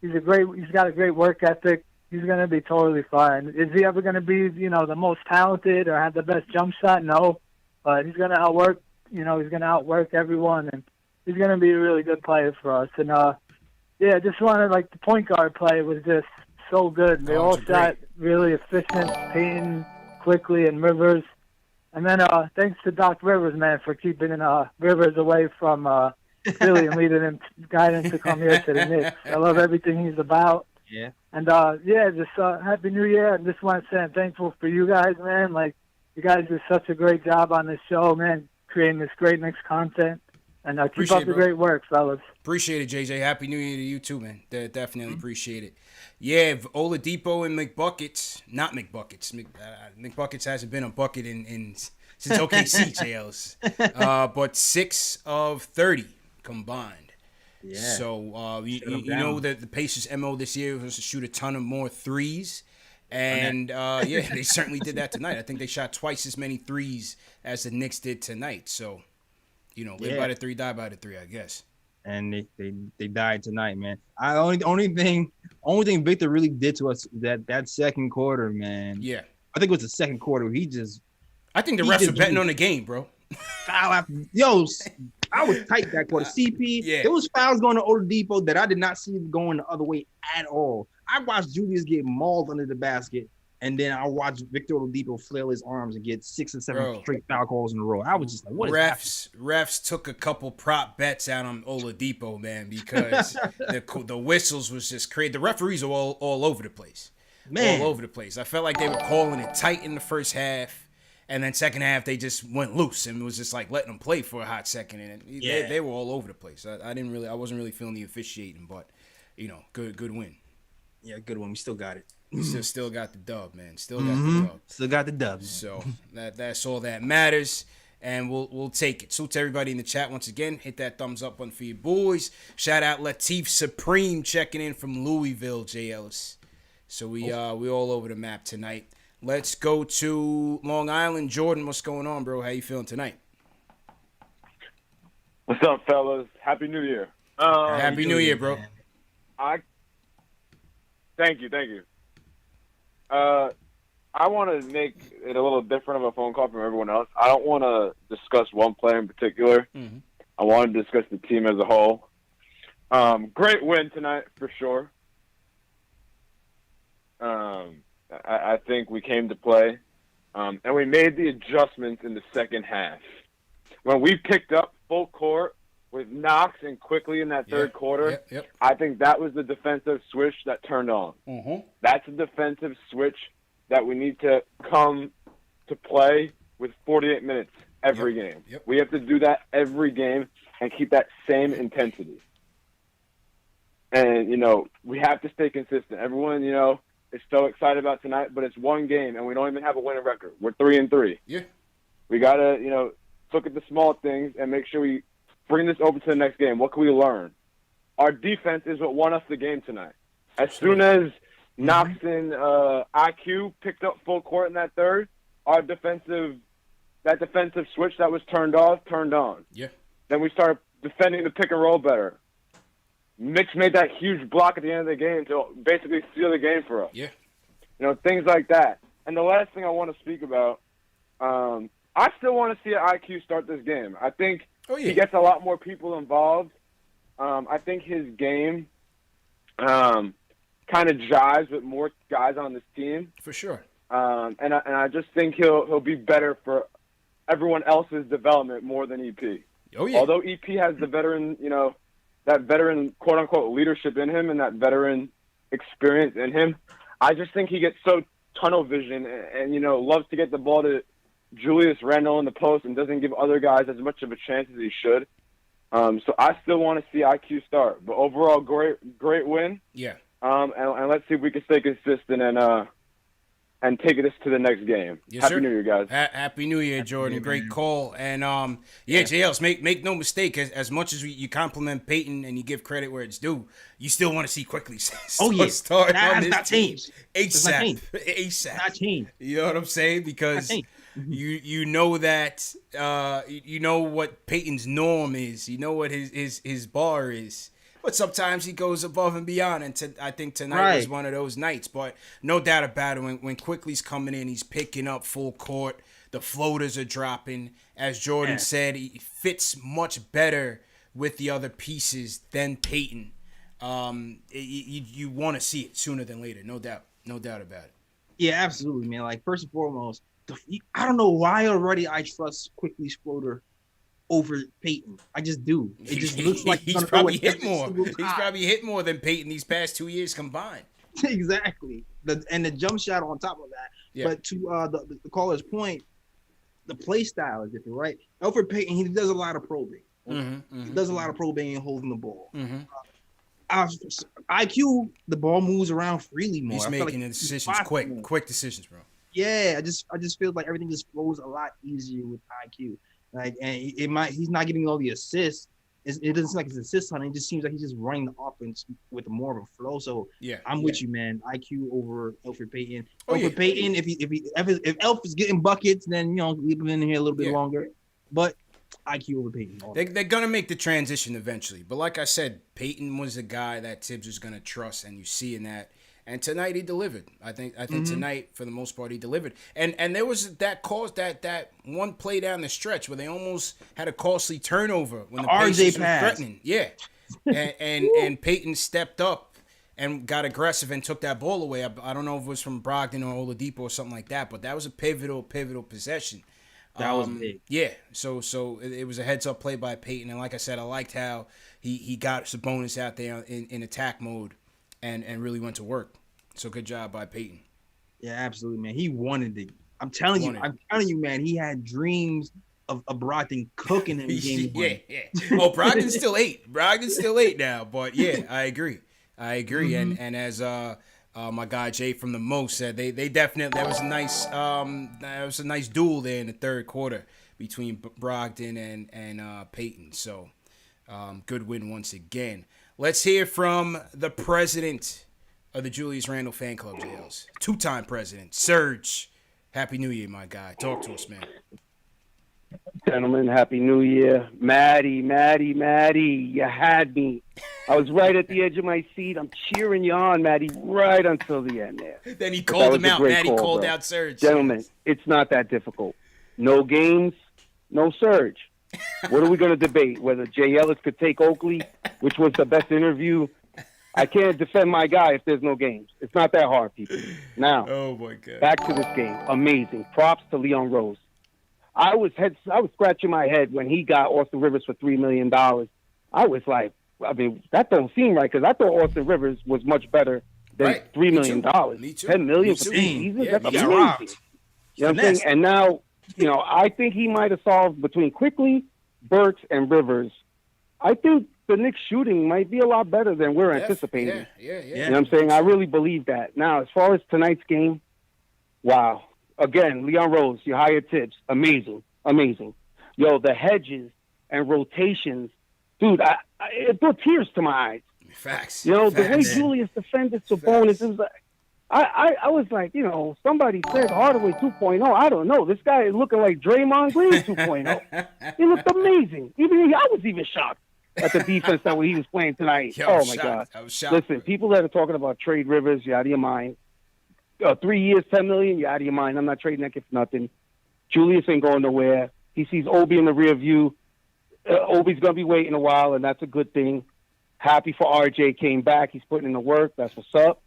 S4: a great work ethic. He's going to be totally fine. Is he ever going to be, the most talented or have the best jump shot? No. But he's going to outwork, he's going to outwork everyone. And he's going to be a really good player for us. And, yeah, just wanted, the point guard play was just so good. They all shot really efficient, Payton, Quickly, and Rivers. And then thanks to Doc Rivers, man, for keeping Rivers away from Philly and guiding him to come here to the Knicks. I love everything he's about.
S2: Yeah.
S4: And, just Happy New Year. And just want to say I'm thankful for you guys, man. You guys do such a great job on this show, man, creating this great Knicks content. And keep up the great work, fellas.
S1: Appreciate it, JJ. Happy New Year to you, too, man. Definitely appreciate it. Yeah, Oladipo and McBuckets. Not McBuckets. McBuckets hasn't been a bucket since OKC, JLs. But 6 of 30 combined.
S2: Yeah.
S1: So, you know that the Pacers' MO this year was to shoot a ton of more threes. And, yeah, they certainly did that tonight. I think they shot twice as many threes as the Knicks did tonight. So, live by the 3, die by the 3, I guess.
S2: And they died tonight, man. Only thing Victor really did to us that second quarter, man.
S1: Yeah.
S2: I think it was the second quarter.
S1: I think the refs were betting on the game, bro.
S2: Foul after, I was tight that quarter. CP,
S1: Yeah.
S2: There was fouls going to Oladipo that I did not see going the other way at all. I watched Julius get mauled under the basket, and then I watched Victor Oladipo flail his arms and get 6 or 7 straight foul calls in a row. I was just like, what is happening?
S1: Refs took a couple prop bets out on Oladipo, man, because the whistles was just crazy. The referees are all over the place.
S2: Man.
S1: All over the place. I felt like they were calling it tight in the first half. And then second half, they just went loose and was just letting them play for a hot second. And they were all over the place. I wasn't really feeling the officiating, but good win.
S2: Yeah, good one. We still got it.
S1: Still got the dub, man. Still got the dub.
S2: Still got the dub.
S1: So that's all that matters. and we'll take it. So to everybody in the chat once again, hit that thumbs up button for your boys. Shout out Latif Supreme checking in from Louisville, J. Ellis. So we all over the map tonight. Let's go to Long Island. Jordan, what's going on, bro? How you feeling tonight?
S8: What's up, fellas? Happy New Year.
S1: Happy New Year, bro.
S8: Thank you. I want to make it a little different of a phone call from everyone else. I don't want to discuss one player in particular.
S1: Mm-hmm.
S8: I want to discuss the team as a whole. Great win tonight, for sure. I think we came to play, and we made the adjustments in the second half. When we picked up full court with Knox and quickly in that third quarter, I think that was the defensive switch that turned on.
S1: Mm-hmm.
S8: That's a defensive switch that we need to come to play with 48 minutes every game. We have to do that every game and keep that same intensity. And, we have to stay consistent. Everyone, is so excited about tonight, but it's one game, and we don't even have a winning record. We're 3-3.
S1: Yeah.
S8: We got to, look at the small things and make sure we bring this over to the next game. What can we learn? Our defense is what won us the game tonight. As soon as Knox and IQ picked up full court in that third, that defensive switch that was turned off turned on.
S1: Yeah.
S8: Then we started defending the pick and roll better. Mitch made that huge block at the end of the game to basically seal the game for us.
S1: Yeah.
S8: Things like that. And the last thing I want to speak about, I still want to see IQ start this game. I think he gets a lot more people involved. I think his game kind of jives with more guys on this team.
S1: For sure.
S8: And I just think he'll be better for everyone else's development more than EP.
S1: Oh, yeah.
S8: Although EP has the veteran, that veteran quote-unquote leadership in him and that veteran experience in him, I just think he gets so tunnel vision and loves to get the ball to Julius Randle in the post and doesn't give other guys as much of a chance as he should. So I still want to see IQ start. But overall, great win.
S1: Yeah.
S8: And let's see if we can stay consistent and take this to the next game.
S1: Yes,
S8: Happy
S1: sir.
S8: New Year, guys.
S1: Happy New Year, Jordan. Great call. And, JLs, make no mistake, as much as you compliment Peyton and you give credit where it's due, you still want to see quickly start on this
S2: not
S1: team.
S2: changed.
S1: ASAP.
S2: Not changed.
S1: You know what I'm saying? Because you know that you know what Peyton's norm is. You know what his bar is. But sometimes he goes above and beyond, and I think tonight was one of those nights. But no doubt about it, when Quickly's coming in, he's picking up full court. The floaters are dropping. As Jordan said, he fits much better with the other pieces than Peyton. You want to see it sooner than later, no doubt about it.
S2: Yeah, absolutely, man. Like, first and foremost, I don't know why already I trust Quickly's floater over Peyton. I just do. It just looks like
S1: he's probably hit more. He's probably hit more than Peyton these past 2 years combined.
S2: Exactly. The jump shot on top of that. Yeah. But to the caller's point, the play style is different, right? Elfrid Payton, he does a lot of probing. He does a lot of probing and holding the ball. IQ, the ball moves around freely more.
S1: He's making the decisions quick decisions, bro.
S2: Yeah, I just feel like everything just flows a lot easier with IQ. Like, and he's not getting all the assists. It doesn't seem like it's assist on it. It just seems like he's just running the offense with more of a flow. So yeah, I'm with you, man. IQ over Elfrid Payton. Payton, if Elf is getting buckets, then leave him in here a little bit longer. But IQ over Payton.
S1: They're gonna make the transition eventually. But like I said, Payton was a guy that Tibbs was gonna trust, and you see in that. And tonight he delivered. I think tonight, for the most part, he delivered. And there was that one play down the stretch where they almost had a costly turnover when the Pacers were threatening. Yeah. and Peyton stepped up and got aggressive and took that ball away. I don't know if it was from Brogdon or Oladipo or something like that, but that was a pivotal possession.
S2: That was big.
S1: Yeah. So it was a heads-up play by Peyton. And like I said, I liked how he got Sabonis out there in attack mode. And really went to work. So good job by Peyton.
S2: Yeah, absolutely, man. He wanted it. I'm telling you, man. He had dreams of Brogdon cooking him.
S1: Yeah. Oh, Brogdon's still 8. Brogdon's still 8 now. But yeah, I agree. And as my guy Jay from the Mo said, they definitely that was a nice duel there in the third quarter between Brogdon and Peyton. So good win once again. Let's hear from the president of the Julius Randle fan club, JLs. Two-time president, Serge. Happy New Year, my guy. Talk to us, man.
S7: Gentlemen, Happy New Year. Maddie, you had me. I was right at the edge of my seat. I'm cheering you on, Maddie, right until the end there.
S1: Then he called him out. Maddie called out Serge.
S7: Gentlemen, it's not that difficult. No games, no Serge. What are we going to debate? Whether Jay Ellis could take Oakley, which was the best interview? I can't defend my guy if there's no games. It's not that hard, people. Now,
S1: oh my God.
S7: Back to this game. Amazing. Props to Leon Rose. I was scratching my head when he got Austin Rivers for $3 million. I was like, I mean, that don't seem right because I thought Austin Rivers was much better than $3 million.
S1: Me too.
S7: $10 million for 3 seasons? That's amazing. You know what I'm saying? And now, I think he might have solved between Quickly, Burks, and Rivers. I think the Knicks shooting might be a lot better than we're anticipating.
S1: Yeah.
S7: You know what I'm saying? I really believe that. Now, as far as tonight's game, wow. Again, Leon Rose, your higher tips, amazing. Yo, the hedges and rotations, dude, it brought tears to my eyes.
S1: Facts.
S7: The way Julius defended Sabonis, it was like, I was like, somebody said Hardaway 2.0. I don't know. This guy is looking like Draymond Green 2.0. He looked amazing. I was even shocked at the defense that he was playing tonight.
S1: Yo,
S7: oh, my God.
S1: I was shocked.
S7: Listen, people that are talking about trade Rivers, you're out of your mind. 3 years, $10 million, you're out of your mind. I'm not trading that kid for nothing. Julius ain't going nowhere. He sees Obi in the rear view. Obi's going to be waiting a while, and that's a good thing. Happy for RJ came back. He's putting in the work. That's what's up.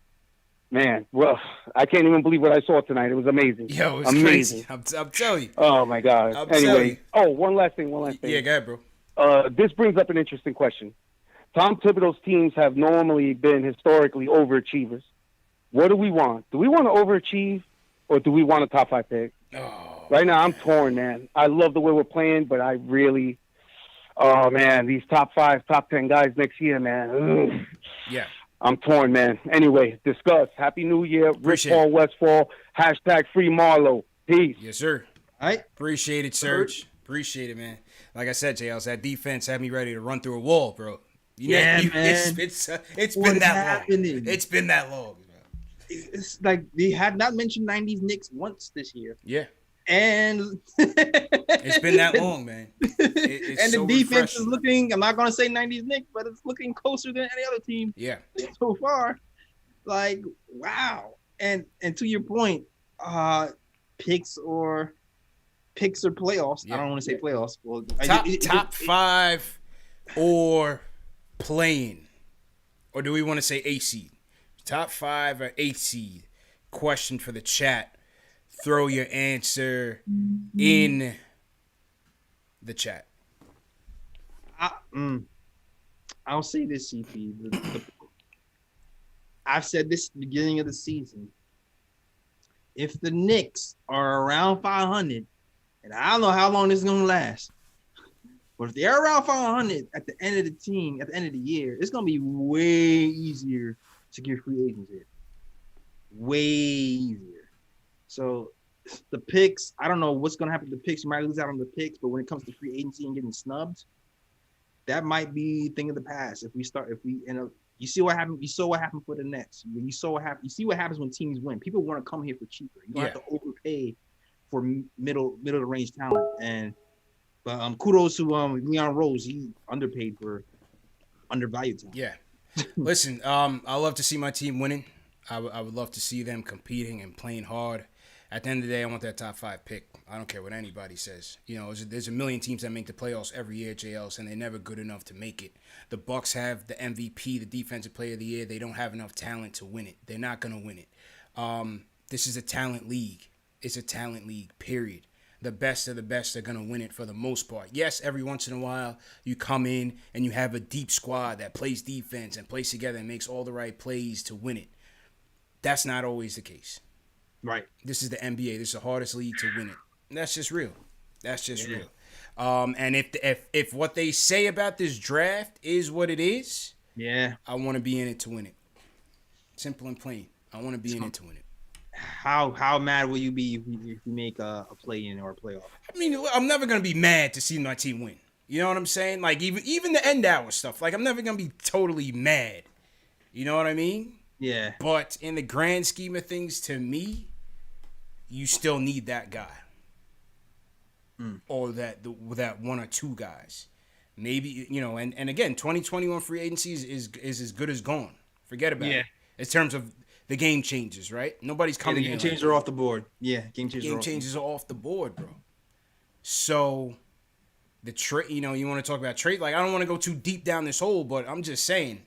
S7: Man, well, I can't even believe what I saw tonight. It was amazing.
S1: Yo, it was
S7: amazing.
S1: Crazy. I'm telling you.
S7: Oh, my God. Anyway. Oh, one last thing.
S1: Yeah, go ahead, bro.
S7: This brings up an interesting question. Tom Thibodeau's teams have normally been historically overachievers. What do we want? Do we want to overachieve, or do we want a top 5 pick?
S1: Oh,
S7: right now, I'm torn, man. I love the way we're playing, but I really, these top 5, top 10 guys next year, man. Ugh.
S1: Yeah.
S7: I'm torn, man. Anyway, discuss. Happy New Year. Rich Paul Westfall. #free Marlo. Peace.
S1: Yes, sir.
S2: All right.
S1: Appreciate it, Serge. Appreciate it, man. Like I said, JLs, that defense had me ready to run through a wall, bro.
S2: Man.
S1: It's been that long. It's been that long.
S2: It's like they had not mentioned 90s Knicks once this year.
S1: Yeah.
S2: And
S1: it's been that long, man. It's
S2: and
S1: so
S2: the defense
S1: refreshing.
S2: is looking, I'm not going to say 90s Knicks, but it's looking closer than any other team.
S1: Yeah.
S2: So far. Like, wow. And to your point, picks or playoffs. Yeah. I don't want to say playoffs. Well,
S1: top 5 or playing. Or do we want to say 8 seed? Top 5 or 8 seed? Question for the chat. Throw your answer in the chat.
S2: I'll say this, CP. I've said this at the beginning of the season. If the Knicks are around 500, and I don't know how long this is going to last, but if they're around 500 at the end of the year, it's going to be way easier to get free agents in. Way easier. So the picks, I don't know what's going to happen to the picks. You might lose out on the picks, but when it comes to free agency and getting snubbed, that might be a thing of the past. You see what happened. You saw what happened for the Nets. You see what happens when teams win. People want to come here for cheaper. You don't have to overpay for middle of the range talent. But kudos to Leon Rose. He underpaid for undervalued talent.
S1: Yeah. Listen, I love to see my team winning. I would love to see them competing and playing hard. At the end of the day, I want that top 5 pick. I don't care what anybody says. There's a million teams that make the playoffs every year, JLs, and they're never good enough to make it. The Bucks have the MVP, the Defensive Player of the Year. They don't have enough talent to win it. They're not going to win it. This is a talent league. It's a talent league, period. The best of the best are going to win it for the most part. Yes, every once in a while, you come in and you have a deep squad that plays defense and plays together and makes all the right plays to win it. That's not always the case.
S2: Right.
S1: This is the NBA. This is the hardest league to win it. And that's just real. That's just real. And if what they say about this draft is what it is, I want to be in it to win it. Simple and plain. I want to be in it to win it.
S2: How mad will you be if you make a play-in or a playoff?
S1: I mean, I'm never gonna be mad to see my team win. You know what I'm saying? Like even the end hour stuff. Like I'm never gonna be totally mad. You know what I mean?
S2: Yeah.
S1: But in the grand scheme of things, to me, you still need that guy, or that one or two guys. Maybe, you know, and again, 2021 free agency is as good as gone. Forget about it. In terms of the game changes, right? Nobody's coming in.
S2: Game changers are off the board. Yeah, game changers
S1: are off the board, bro. So the trade, you know, you want to talk about trade? Like, I don't want to go too deep down this hole, but I'm just saying,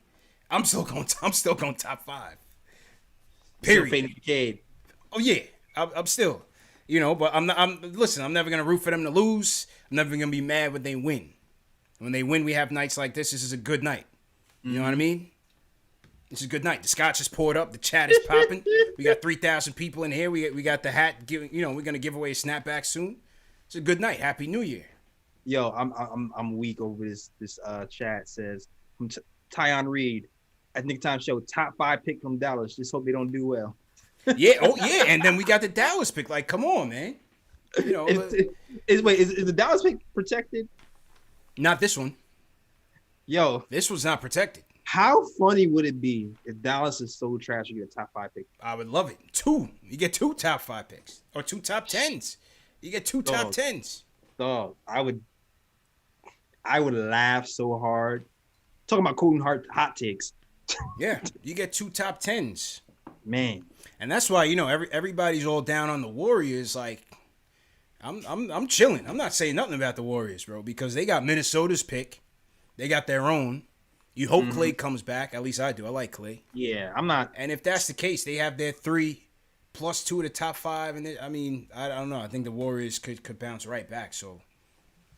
S1: I'm still going top 5. Period. Oh yeah, I'm still, you know, but listen, I'm never gonna root for them to lose. I'm never gonna be mad when they win. When they win, we have nights like this. This is a good night. You know what I mean? This is a good night. The scotch is poured up. The chat is popping. We got 3,000 people in here. We got the hat. We're gonna give away a snapback soon. It's a good night. Happy New Year.
S2: Yo, I'm weak over this chat. Says from Tyon Reed. I think time show top 5 pick from Dallas. Just hope they don't do well.
S1: Yeah. Oh yeah. And then we got the Dallas pick. Like, come on, man. You know.
S2: Is the Dallas pick protected? Not
S1: this one.
S2: Yo,
S1: this was not protected.
S2: How funny would it be if Dallas is so trash you get a top 5 pick?
S1: I would love it. 2. You get 2 top 5 picks. Or 2 top 10s. You get 2 top 10s.
S2: Dog, I would laugh so hard. Talking about quoting hot takes.
S1: Yeah, you get 2 top 10s.
S2: Man.
S1: And that's why, you know, everybody's all down on the Warriors. Like, I'm chilling. I'm not saying nothing about the Warriors, bro, because they got Minnesota's pick. They got their own. You hope Klay comes back. At least I do. I like Klay.
S2: Yeah, I'm not.
S1: And if that's the case, they have their 3 plus 2 of the top 5. And I don't know. I think the Warriors could bounce right back. So,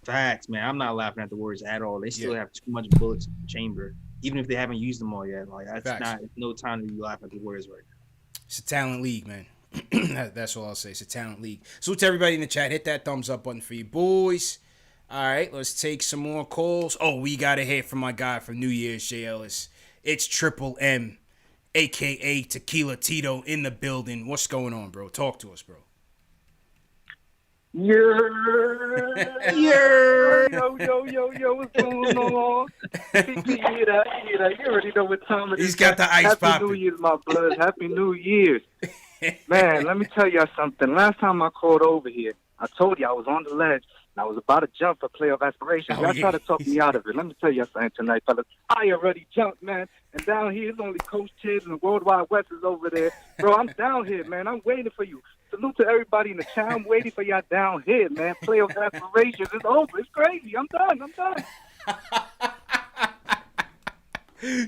S2: facts, man. I'm not laughing at the Warriors at all. They still have too much bullets in the chamber, even if they haven't used them all yet. Like it's no time to be laughing at the Warriors right now.
S1: It's a talent league, man. That's all I'll say. It's a talent league. So to everybody in the chat, hit that thumbs up button for you boys. All right, let's take some more calls. Oh, we got a hit from my guy from New Year's, Jay Ellis. It's Triple M, a.k.a. Tequila Tito, in the building. What's going on, bro? Talk to us, bro.
S9: Yo, what's going on? You already know what time it is.
S1: He's got the ice popping.
S9: Happy New Year's, my blood. Happy New Year's. Man, let me tell y'all something. Last time I called over here, I told you I was on the ledge, and I was about to jump for playoff aspirations. Y'all tried to talk me out of it. Let me tell y'all something tonight, fellas. I already jumped, man. And down here, it's only Coach Tibbs and the World Wide West is over there. Bro, I'm down here, man. I'm waiting for you. Salute to everybody in the chat. I'm waiting for y'all down here, man. Playoff aspirations is over. It's crazy. I'm done.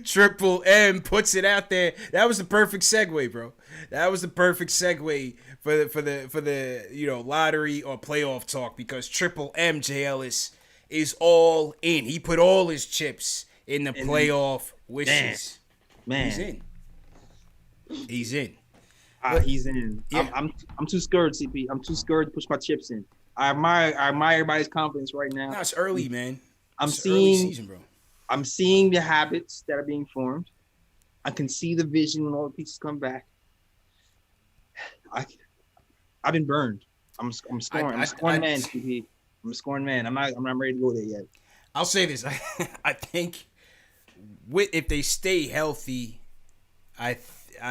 S1: Triple M puts it out there. That was the perfect segue, bro. That was the perfect segue for the lottery or playoff talk, because Triple M, J. Ellis, is all in. He put all his chips in the playoff wishes.
S2: Man.
S1: He's in.
S2: He's in. Yeah. I'm too scared, CP. I'm too scared to push my chips in. I admire everybody's confidence right now.
S1: No, it's early, man.
S2: I'm seeing early season, bro. I'm seeing the habits that are being formed. I can see the vision when all the pieces come back. I've been burned. I'm scoring. I'm a scoring man, CP. I'm a scoring man. I'm not ready to go there yet.
S1: I'll say this. I think if they stay healthy, I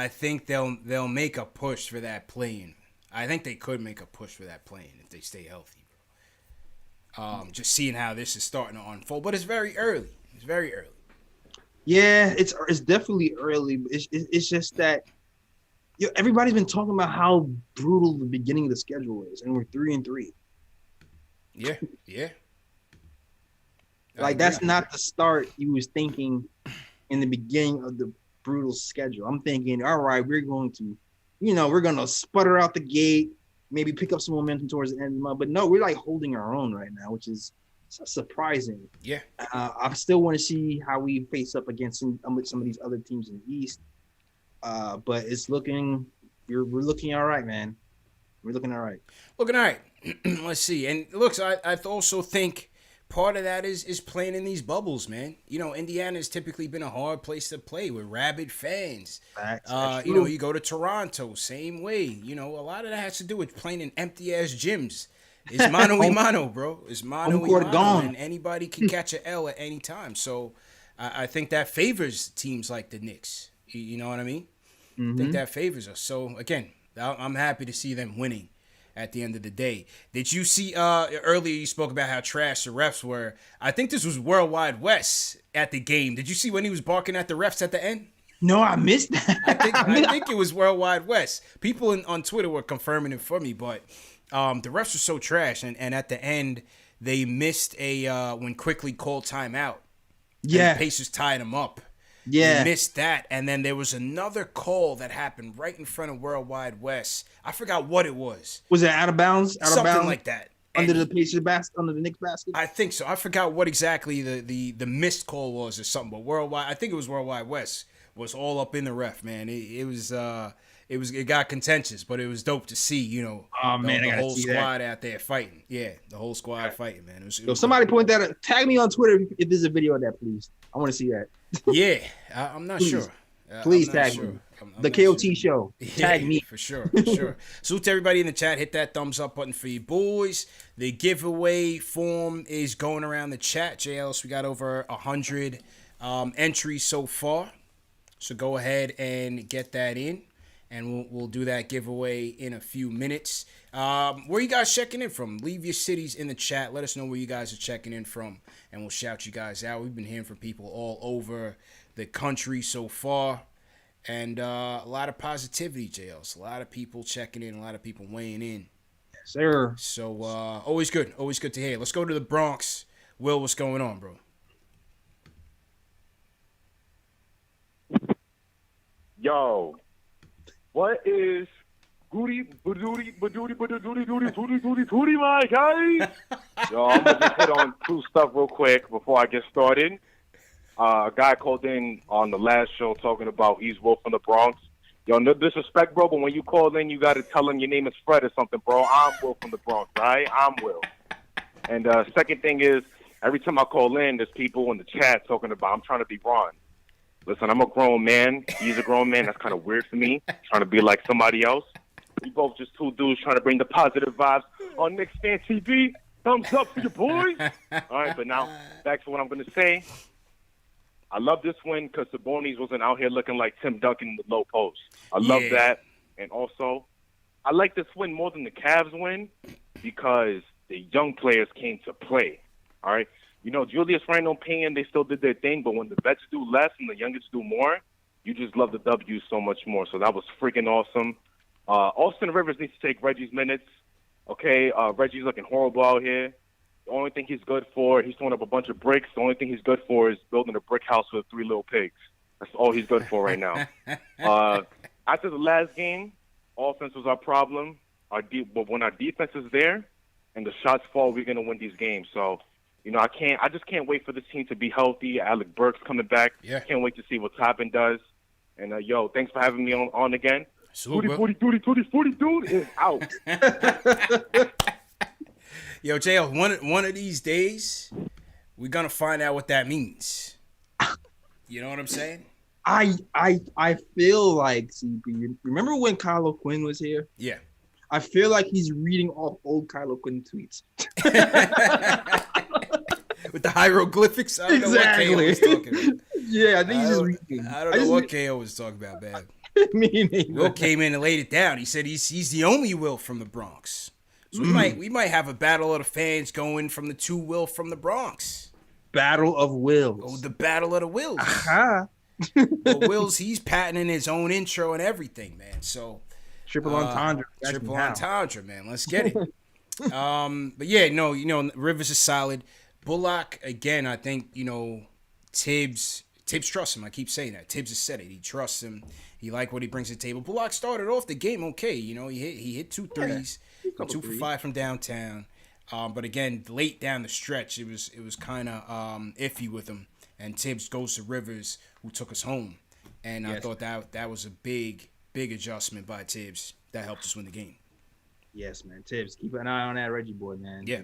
S1: think they'll make a push for that play-in. I think they could make a push for that play-in if they stay healthy, bro. Just seeing how this is starting to unfold, but it's very early. It's very early.
S2: Yeah, it's definitely early. It's just that everybody's been talking about how brutal the beginning of the schedule is, and we're 3-3.
S1: Yeah.
S2: Like that's not the start you was thinking in the beginning of the brutal schedule. I'm thinking, all right, we're going to sputter out the gate, maybe pick up some momentum towards the end of the month. But no, we're like holding our own right now, which is surprising.
S1: Yeah.
S2: I still want to see how we face up against some of these other teams in the East. But it's we're looking all right, man. We're looking all right.
S1: Looking all right. Let's see. And looks, I also think part of that is playing in these bubbles, man. You know, Indiana's typically been a hard place to play with rabid fans. You go to Toronto, same way. You know, a lot of that has to do with playing in empty-ass gyms. It's mano y mano, bro. It's mano y
S2: court
S1: mano,
S2: gone.
S1: and anybody can catch an L at any time. So I think that favors teams like the Knicks. You know what I mean? I think that favors us. So again, I'm happy to see them winning at the end of the day. Did you see earlier you spoke about how trash the refs were? I think this was Worldwide Wes at the game. Did you see when he was barking at the refs at the end?
S2: No, I missed that.
S1: I think it was Worldwide Wes. People on Twitter were confirming it for me, but the refs were so trash, and at the end they missed a when Quickly called timeout.
S2: Yeah,
S1: the Pacers tied him up.
S2: Yeah,
S1: they missed that, and then there was another call that happened right in front of Worldwide Wes. I forgot what it was.
S2: Was it out of bounds?
S1: Something like that.
S2: Under the Pacers basket, under the Knicks basket.
S1: I think so. I forgot what exactly the missed call was or something. But Worldwide, I think it was Worldwide Wes was all up in the ref. Man, it got contentious, but it was dope to see. You know, the whole squad out there fighting. Yeah, the whole squad fighting, man.
S2: So somebody point that out. Tag me on Twitter if there's a video of that, please. I want to see that.
S1: Yeah, I'm not sure.
S2: Please tag me. The KOT show. Tag me.
S1: For sure, for sure. Salute to everybody in the chat. Hit that thumbs up button for you boys. The giveaway form is going around the chat. JLS, we got over 100 entries so far. So go ahead and get that in. And we'll do that giveaway in a few minutes. Where you guys checking in from? Leave your cities in the chat. Let us know where you guys are checking in from, and we'll shout you guys out. We've been hearing from people all over the country so far, and a lot of positivity, JLs. A lot of people checking in, a lot of people weighing in.
S2: Yes, sir.
S1: So always good to hear. Let's go to the Bronx. Will, what's going on, bro?
S10: Yo. What is my guys? Yo, I'm gonna just hit on two stuff real quick before I get started. A guy called in on the last show talking about he's Will from the Bronx. Yo, no disrespect, bro, but when you call in, you gotta tell him your name is Fred or something, bro. I'm Will from the Bronx, all right? I'm Will. And second thing is, every time I call in, there's people in the chat talking about I'm trying to be Ron. Listen, I'm a grown man. He's a grown man. That's kind of weird for me, trying to be like somebody else. We both just two dudes trying to bring the positive vibes on KnicksFanTV. Thumbs up for your boys. All right, but now back to what I'm going to say. I love this win because Sabonis wasn't out here looking like Tim Duncan in the low post. I love that. And also, I like this win more than the Cavs win because the young players came to play. All right? You know, Julius Randle, Payne, they still did their thing, but when the vets do less and the youngest do more, you just love the W so much more. So that was freaking awesome. Austin Rivers needs to take Reggie's minutes. Okay, Reggie's looking horrible out here. The only thing he's good for, he's throwing up a bunch of bricks. The only thing he's good for is building a brick house with 3 little pigs. That's all he's good for right now. After the last game, offense was our problem. But when our defense is there and the shots fall, we're going to win these games. So, you know, I just can't wait for this team to be healthy. Alec Burks coming back. Yeah. Can't wait to see what Toppin does. And, yo, thanks for having me on again.
S1: Salute,
S10: 40, dude is out.
S1: Yo, JL, one of these days, we're going to find out what that means. You know what I'm saying?
S2: I feel like, CP, remember when Kylo Quinn was here?
S1: Yeah.
S2: I feel like he's reading off old Kylo Quinn tweets.
S1: With the hieroglyphics? I don't know what KO was talking about.
S2: Yeah, I think he's just reading.
S1: I don't know what KO was talking about, man.
S2: Me neither.
S1: Will came in and laid it down. He said he's the only Will from the Bronx. So we might have a battle of the fans going from the two Will from the Bronx.
S2: Battle of Wills.
S1: Oh, the battle of the Wills.
S2: Uh-huh.
S1: Well, Wills, he's patenting his own intro and everything, man. So
S2: triple entendre.
S1: Triple entendre, man. Let's get it. But yeah, no, you know, Rivers is solid. Bullock, again, I think, you know, Tibbs trusts him. I keep saying that. Tibbs has said it. He trusts him. He liked what he brings to the table. Bullock started off the game okay. You know, he hit 2 threes, 2 for 5 from downtown. But again, late down the stretch, it was kind of iffy with him. And Tibbs goes to Rivers, who took us home. And I thought that was a big adjustment by Tibbs that helped us win the game.
S2: Yes, man. Tibbs, keep an eye on that Reggie boy, man.
S1: Yeah.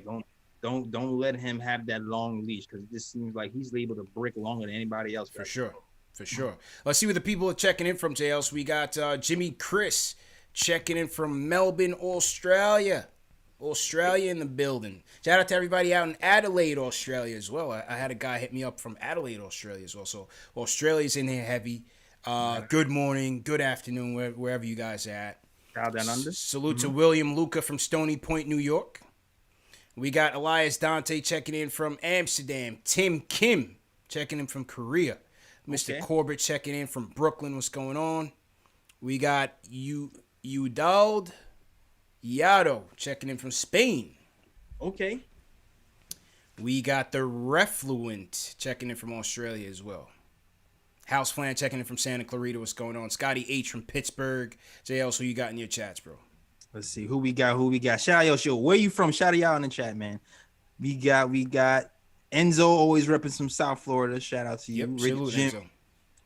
S2: Don't let him have that long leash because it just seems like he's able to brick longer than anybody else.
S1: For sure. Let's see where the people are checking in from, JL. So we got Jimmy Chris checking in from Melbourne, Australia. Australia in the building. Shout out to everybody out in Adelaide, Australia as well. I had a guy hit me up from Adelaide, Australia as well. So Australia's in here heavy. Good morning, good afternoon, wherever you guys are at.
S2: Down under.
S1: Salute to William Luca from Stony Point, New York. We got Elias Dante checking in from Amsterdam. Tim Kim checking in from Korea. Mr. Corbett checking in from Brooklyn. What's going on? We got Udald Yado checking in from Spain.
S2: Okay.
S1: We got the Refluent checking in from Australia as well. House Flan checking in from Santa Clarita. What's going on? Scotty H from Pittsburgh. JL, who you got in your chats, bro?
S2: Let's see who we got. Shout out, yo, where you from? Shout out in the chat, man. We got Enzo, always repping some South Florida. Shout out to you.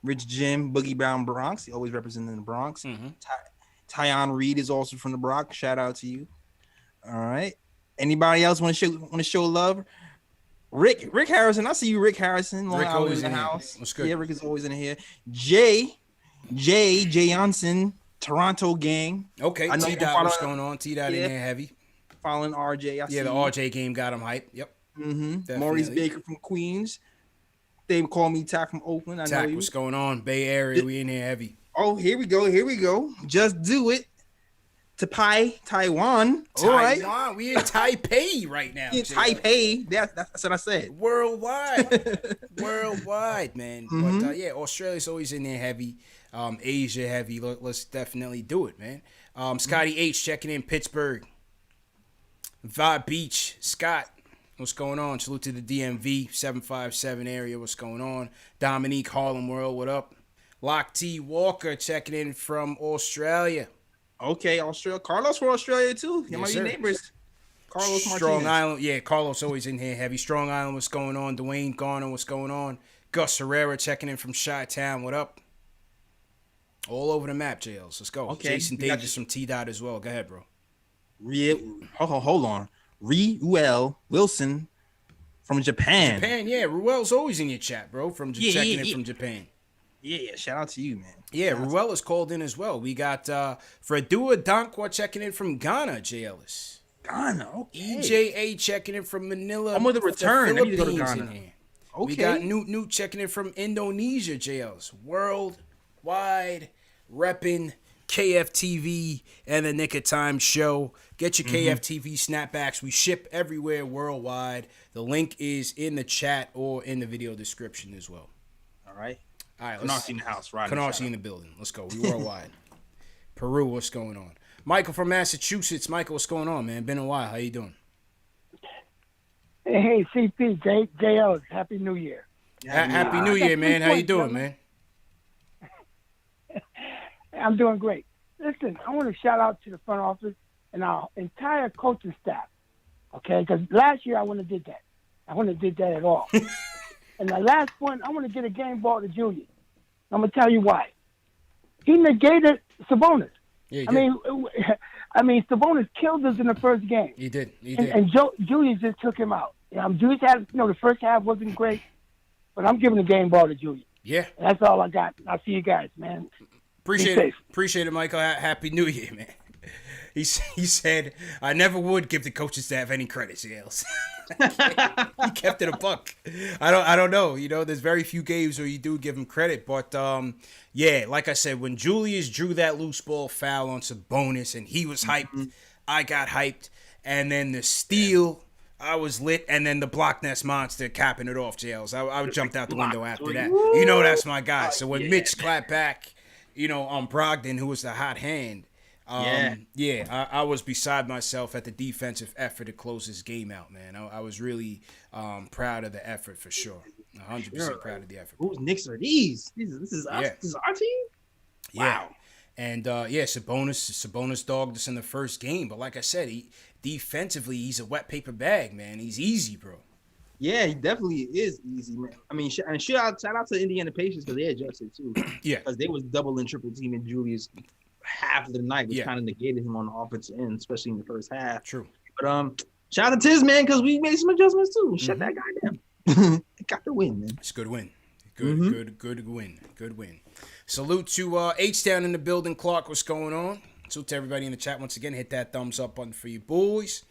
S2: Rich Jim, Boogie Brown Bronx. He always representing the Bronx.
S1: Mm-hmm.
S2: Tyon Reed is also from the Bronx. Shout out to you. All right. Anybody else want to show love? Rick Harrison. I see you, Rick Harrison.
S1: Rick always
S2: in the
S1: here.
S2: house.
S1: What's good?
S2: Yeah, Rick is always in here. Jay Johnson, Toronto gang.
S1: Okay. T-Dot, what's going on? T-Dot in there heavy.
S2: Following RJ.
S1: The RJ game got him hype. Yep.
S2: Mm-hmm. Maurice Baker from Queens. They call me Tack from Oakland.
S1: Tack, what's going on? Bay Area, we in here heavy.
S2: Oh, here we go. Just do it. Taiwan. All right.
S1: We in Taipei right now.
S2: In Taipei. That's what I said.
S1: Worldwide, man.
S2: Mm-hmm.
S1: But Australia's always in there heavy. Asia heavy. Let's definitely do it, man. Scotty H checking in Pittsburgh. Vibe Beach. Scott, what's going on? Salute to the DMV 757 area. What's going on? Dominique Harlem World. What up? Lock T Walker checking in from Australia.
S2: Okay, Australia. Carlos from Australia too. You might be neighbors. Carlos
S1: Strong
S2: Martinez.
S1: Island. Yeah, Carlos always in here heavy. Strong Island, what's going on? Dwayne Garner, what's going on? Gus Herrera checking in from Chi-Town. What up? All over the map, JLs. Let's go.
S2: Okay.
S1: Jason Davis from T-Dot as well. Go ahead, bro.
S2: Hold on. Ruel Wilson from Japan.
S1: Yeah. Ruel's always in your chat, bro. Checking in from Japan.
S2: Yeah. Shout out to you, man.
S1: Yeah, Ruel is called in as well. We got Fredua Dankwa checking in from Ghana, J. Ellis.
S2: Ghana, okay.
S1: EJA checking in from Manila.
S2: I'm with a return. I need to go to
S1: Philippines
S2: Ghana.
S1: in here.
S2: Okay.
S1: We got Newt checking in from Indonesia, J. Ellis. Worldwide repping KFTV and the Nick of Time show. Get your KFTV snapbacks. We ship everywhere worldwide. The link is in the chat or in the video description as well.
S2: All right.
S1: Canarsie
S2: in the house, right?
S1: Canarsie in the building. Let's go. We worldwide. Peru, what's going on? Michael from Massachusetts. Michael, what's going on, man? Been a while. How you doing?
S11: Hey, CP, JL, Happy New Year.
S1: Happy New Year, man. How you doing, man?
S11: I'm doing great. Listen, I want to shout out to the front office and our entire coaching staff, okay? Because last year I wouldn't have did that. I wouldn't have did that at all. And the last one, I want to get a game ball to Julius. I'm going to tell you why. He negated Sabonis.
S1: Yeah,
S11: I mean, Sabonis killed us in the first game.
S1: He did.
S11: And Julius just took him out. Julius had, the first half wasn't great, but I'm giving the game ball to Julius.
S1: Yeah.
S11: And that's all I got. I'll see you guys, man.
S1: Appreciate it, Michael. Happy New Year, man. He said, I never would give the coaching staff any credit, Yales. He kept it a buck. I don't know. There's very few games where you do give him credit. But, like I said, when Julius drew that loose ball foul on Sabonis and he was hyped, I got hyped. And then the steal, I was lit. And then the block nest monster capping it off, Jails. I jumped out the window after that. That's my guy. So when Mitch clapped back, on Brogdon, who was the hot hand, I was beside myself at the defensive effort to close this game out, man. I was really proud of the effort for sure. 100% proud of the effort.
S2: Whose Knicks are these? This is us. This is our team?
S1: Wow. And Sabonis dogged us in the first game, but like I said, defensively he's a wet paper bag, man. He's easy, bro.
S2: Yeah, he definitely is easy, man. I mean, and shout out to Indiana Pacers because they adjusted too.
S1: Yeah,
S2: because they was double and triple teaming Julius half of the night, which kind of negated him on the offensive end, especially in the first half.
S1: True.
S2: But shout out to Tiz, man, because we made some adjustments too. Shut that guy down. Got the win, man.
S1: It's a good win. Good win. Good win. Salute to H-Town in the building. Clark, what's going on? Salute to everybody in the chat once again. Hit that thumbs up button for you boys.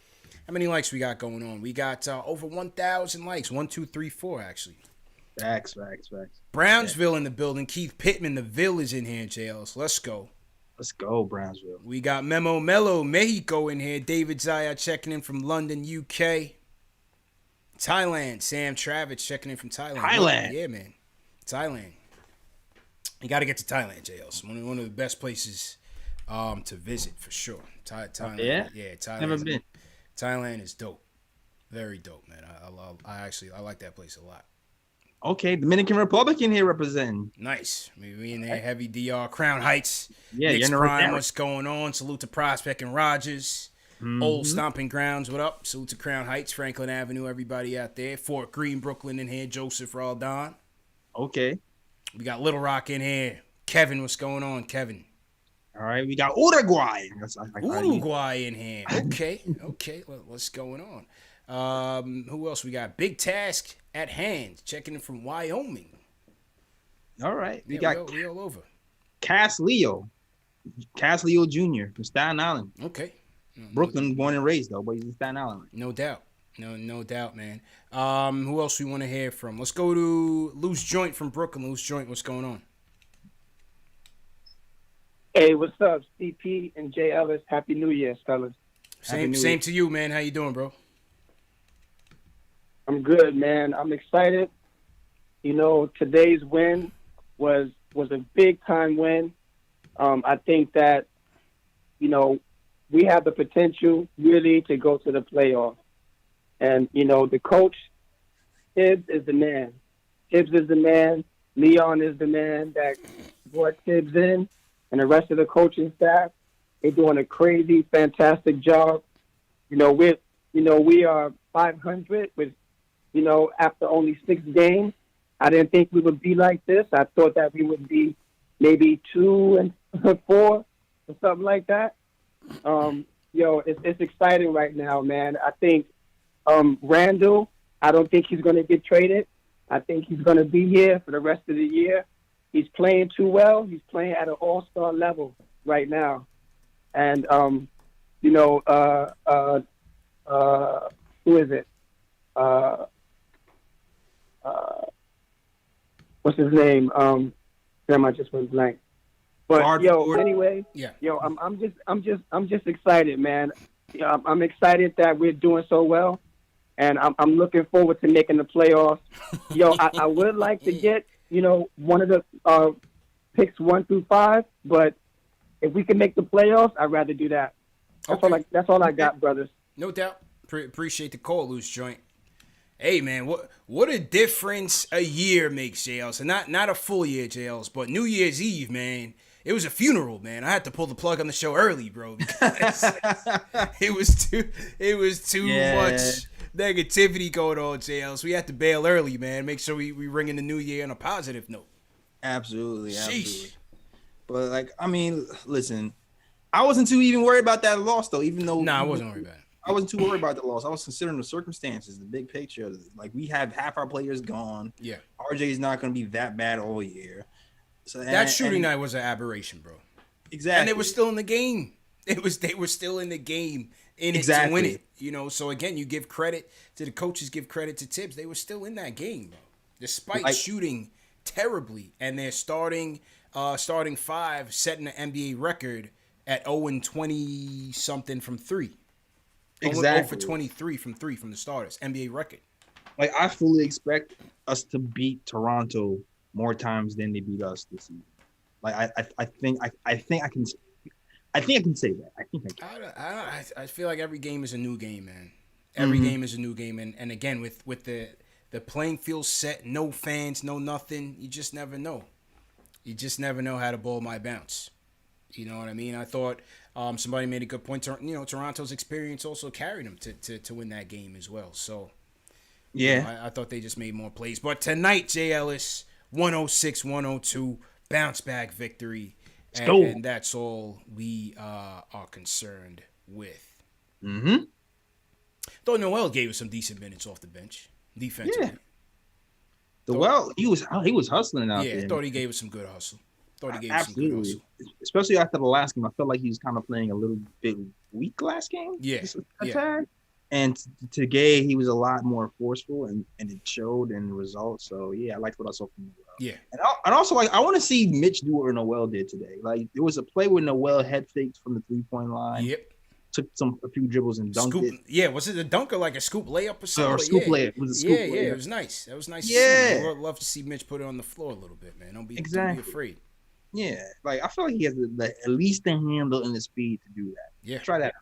S1: How many likes we got going on? We got over 1,000 likes. 1, 2, 3, 4, actually.
S2: Facts.
S1: Brownsville in the building. Keith Pittman, the Ville is in here, JLs. Let's go.
S2: Let's go, Brownsville.
S1: We got Memo Mello, Mexico in here. David Zaya checking in from London, UK. Thailand, Sam Travis checking in from Thailand.
S2: Thailand.
S1: Yeah, man. Thailand. You got to get to Thailand, JLs. One of the best places to visit for sure. Thailand. Yeah, Thailand.
S2: Never been.
S1: Thailand is dope. Very dope, man. I like that place a lot.
S2: Okay, Dominican Republic in here representing.
S1: Nice. We in there, heavy DR, Crown Heights.
S2: Yeah,
S1: Knicks
S2: you're
S1: Prime, what's going on? Salute to Prospect and Rogers. Old Stomping Grounds, what up? Salute to Crown Heights, Franklin Avenue, everybody out there. Fort Greene, Brooklyn in here, Joseph Roldan.
S2: Okay.
S1: We got Little Rock in here. Kevin, what's going on, Kevin?
S2: All right, we got Uruguay.
S1: Uruguay in here. Okay. What's going on? Who else we got? Big Task at hand, checking in from Wyoming.
S2: All right,
S1: we all over.
S2: Cass Leo Jr. from Staten Island.
S1: Okay.
S2: Brooklyn, born and raised though, but he's in Staten Island.
S1: No doubt. No doubt, man. Who else we want to hear from? Let's go to Loose Joint from Brooklyn. Loose Joint, what's going on?
S12: Hey, what's up, CP and Jay Ellis? Happy New Year, fellas.
S1: Same to you, man. How you doing, bro?
S12: I'm good, man. I'm excited. You know, today's win was a big time win. I think that, you know, we have the potential really to go to the playoffs. And, you know, the coach, Tibbs is the man. Tibbs is the man. Leon is the man that brought Tibbs in. And the rest of the coaching staff, they're doing a crazy, fantastic job. You know, we are 500 with, you know, after only 6 games. I didn't think we would be like this. I thought that we would be maybe 2-4 or something like that. It's exciting right now, man. I think Randall, I don't think he's going to get traded. I think he's going to be here for the rest of the year. He's playing too well. He's playing at an all-star level right now. And, who is it? What's his name? I just went blank. But anyway, I'm just excited, man. I'm excited that we're doing so well, and I'm looking forward to making the playoffs. I would like to get one of the picks 1 through 5, but if we can make the playoffs, I'd rather do that. That's all I got, brothers.
S1: No doubt. Appreciate the call, Loose Joint. Hey, man, what a difference a year makes, JLs. And not a full year, JLs, but New Year's Eve, man. It was a funeral, man. I had to pull the plug on the show early, bro, because it was too much negativity going on, JLs. We had to bail early, man. Make sure we ring in the new year on a positive note.
S2: Absolutely. But listen, I wasn't too even worried about that loss though, even though
S1: I wasn't worried about it.
S2: I wasn't too worried about the loss. I was considering the circumstances, the big picture. Like, we have half our players gone.
S1: Yeah.
S2: RJ is not going to be that bad all year. So
S1: that shooting night was an aberration, bro.
S2: Exactly.
S1: And they were still in the game. They were still in the game it to win it. So again, you give credit to the coaches, give credit to Tibbs. They were still in that game, bro. Despite shooting terribly, and their starting 5 setting an NBA record at 0-20 something from 3.
S2: Exactly.
S1: 0 for 23 from 3 from the starters. NBA record.
S2: Like, I fully expect us to beat Toronto more times than they beat us this season. Like, I think I can say that. I think I can.
S1: I feel like every game is a new game, man. Every game is a new game, and again with the playing field set, no fans, no nothing. You just never know. You just never know how the ball might bounce. You know what I mean? I thought somebody made a good point. Toronto's experience also carried them to win that game as well. So,
S2: yeah,
S1: I thought they just made more plays. But tonight, Jay Ellis, 106-102, bounce back victory. And that's all we are concerned with.
S2: Mm-hmm.
S1: Though Noel gave us some decent minutes off the bench defensively.
S2: Yeah. He was hustling out there.
S1: Yeah, thought he gave us some good hustle.
S2: Absolutely. Especially after the last game, I felt like he was kind of playing a little bit weak last game.
S1: Yeah.
S2: And today he was a lot more forceful, and it showed in the results. So yeah, I liked what I saw from Noel.
S1: Yeah,
S2: and also like I want to see Mitch do what Noel did today. Like there was a play where Noel head faked from the 3-point line.
S1: Yep.
S2: Took a few dribbles and dunked it.
S1: Yeah, was it a dunk or like a scoop layup or something?
S2: Or scoop layup. It was a scoop
S1: layup.
S2: Yeah,
S1: it was nice. That was nice.
S2: Yeah.
S1: To see. I'd love to see Mitch put it on the floor a little bit, man. Don't be afraid.
S2: Yeah, like I feel like he has at least the handle and the speed to do that.
S1: Yeah,
S2: try that.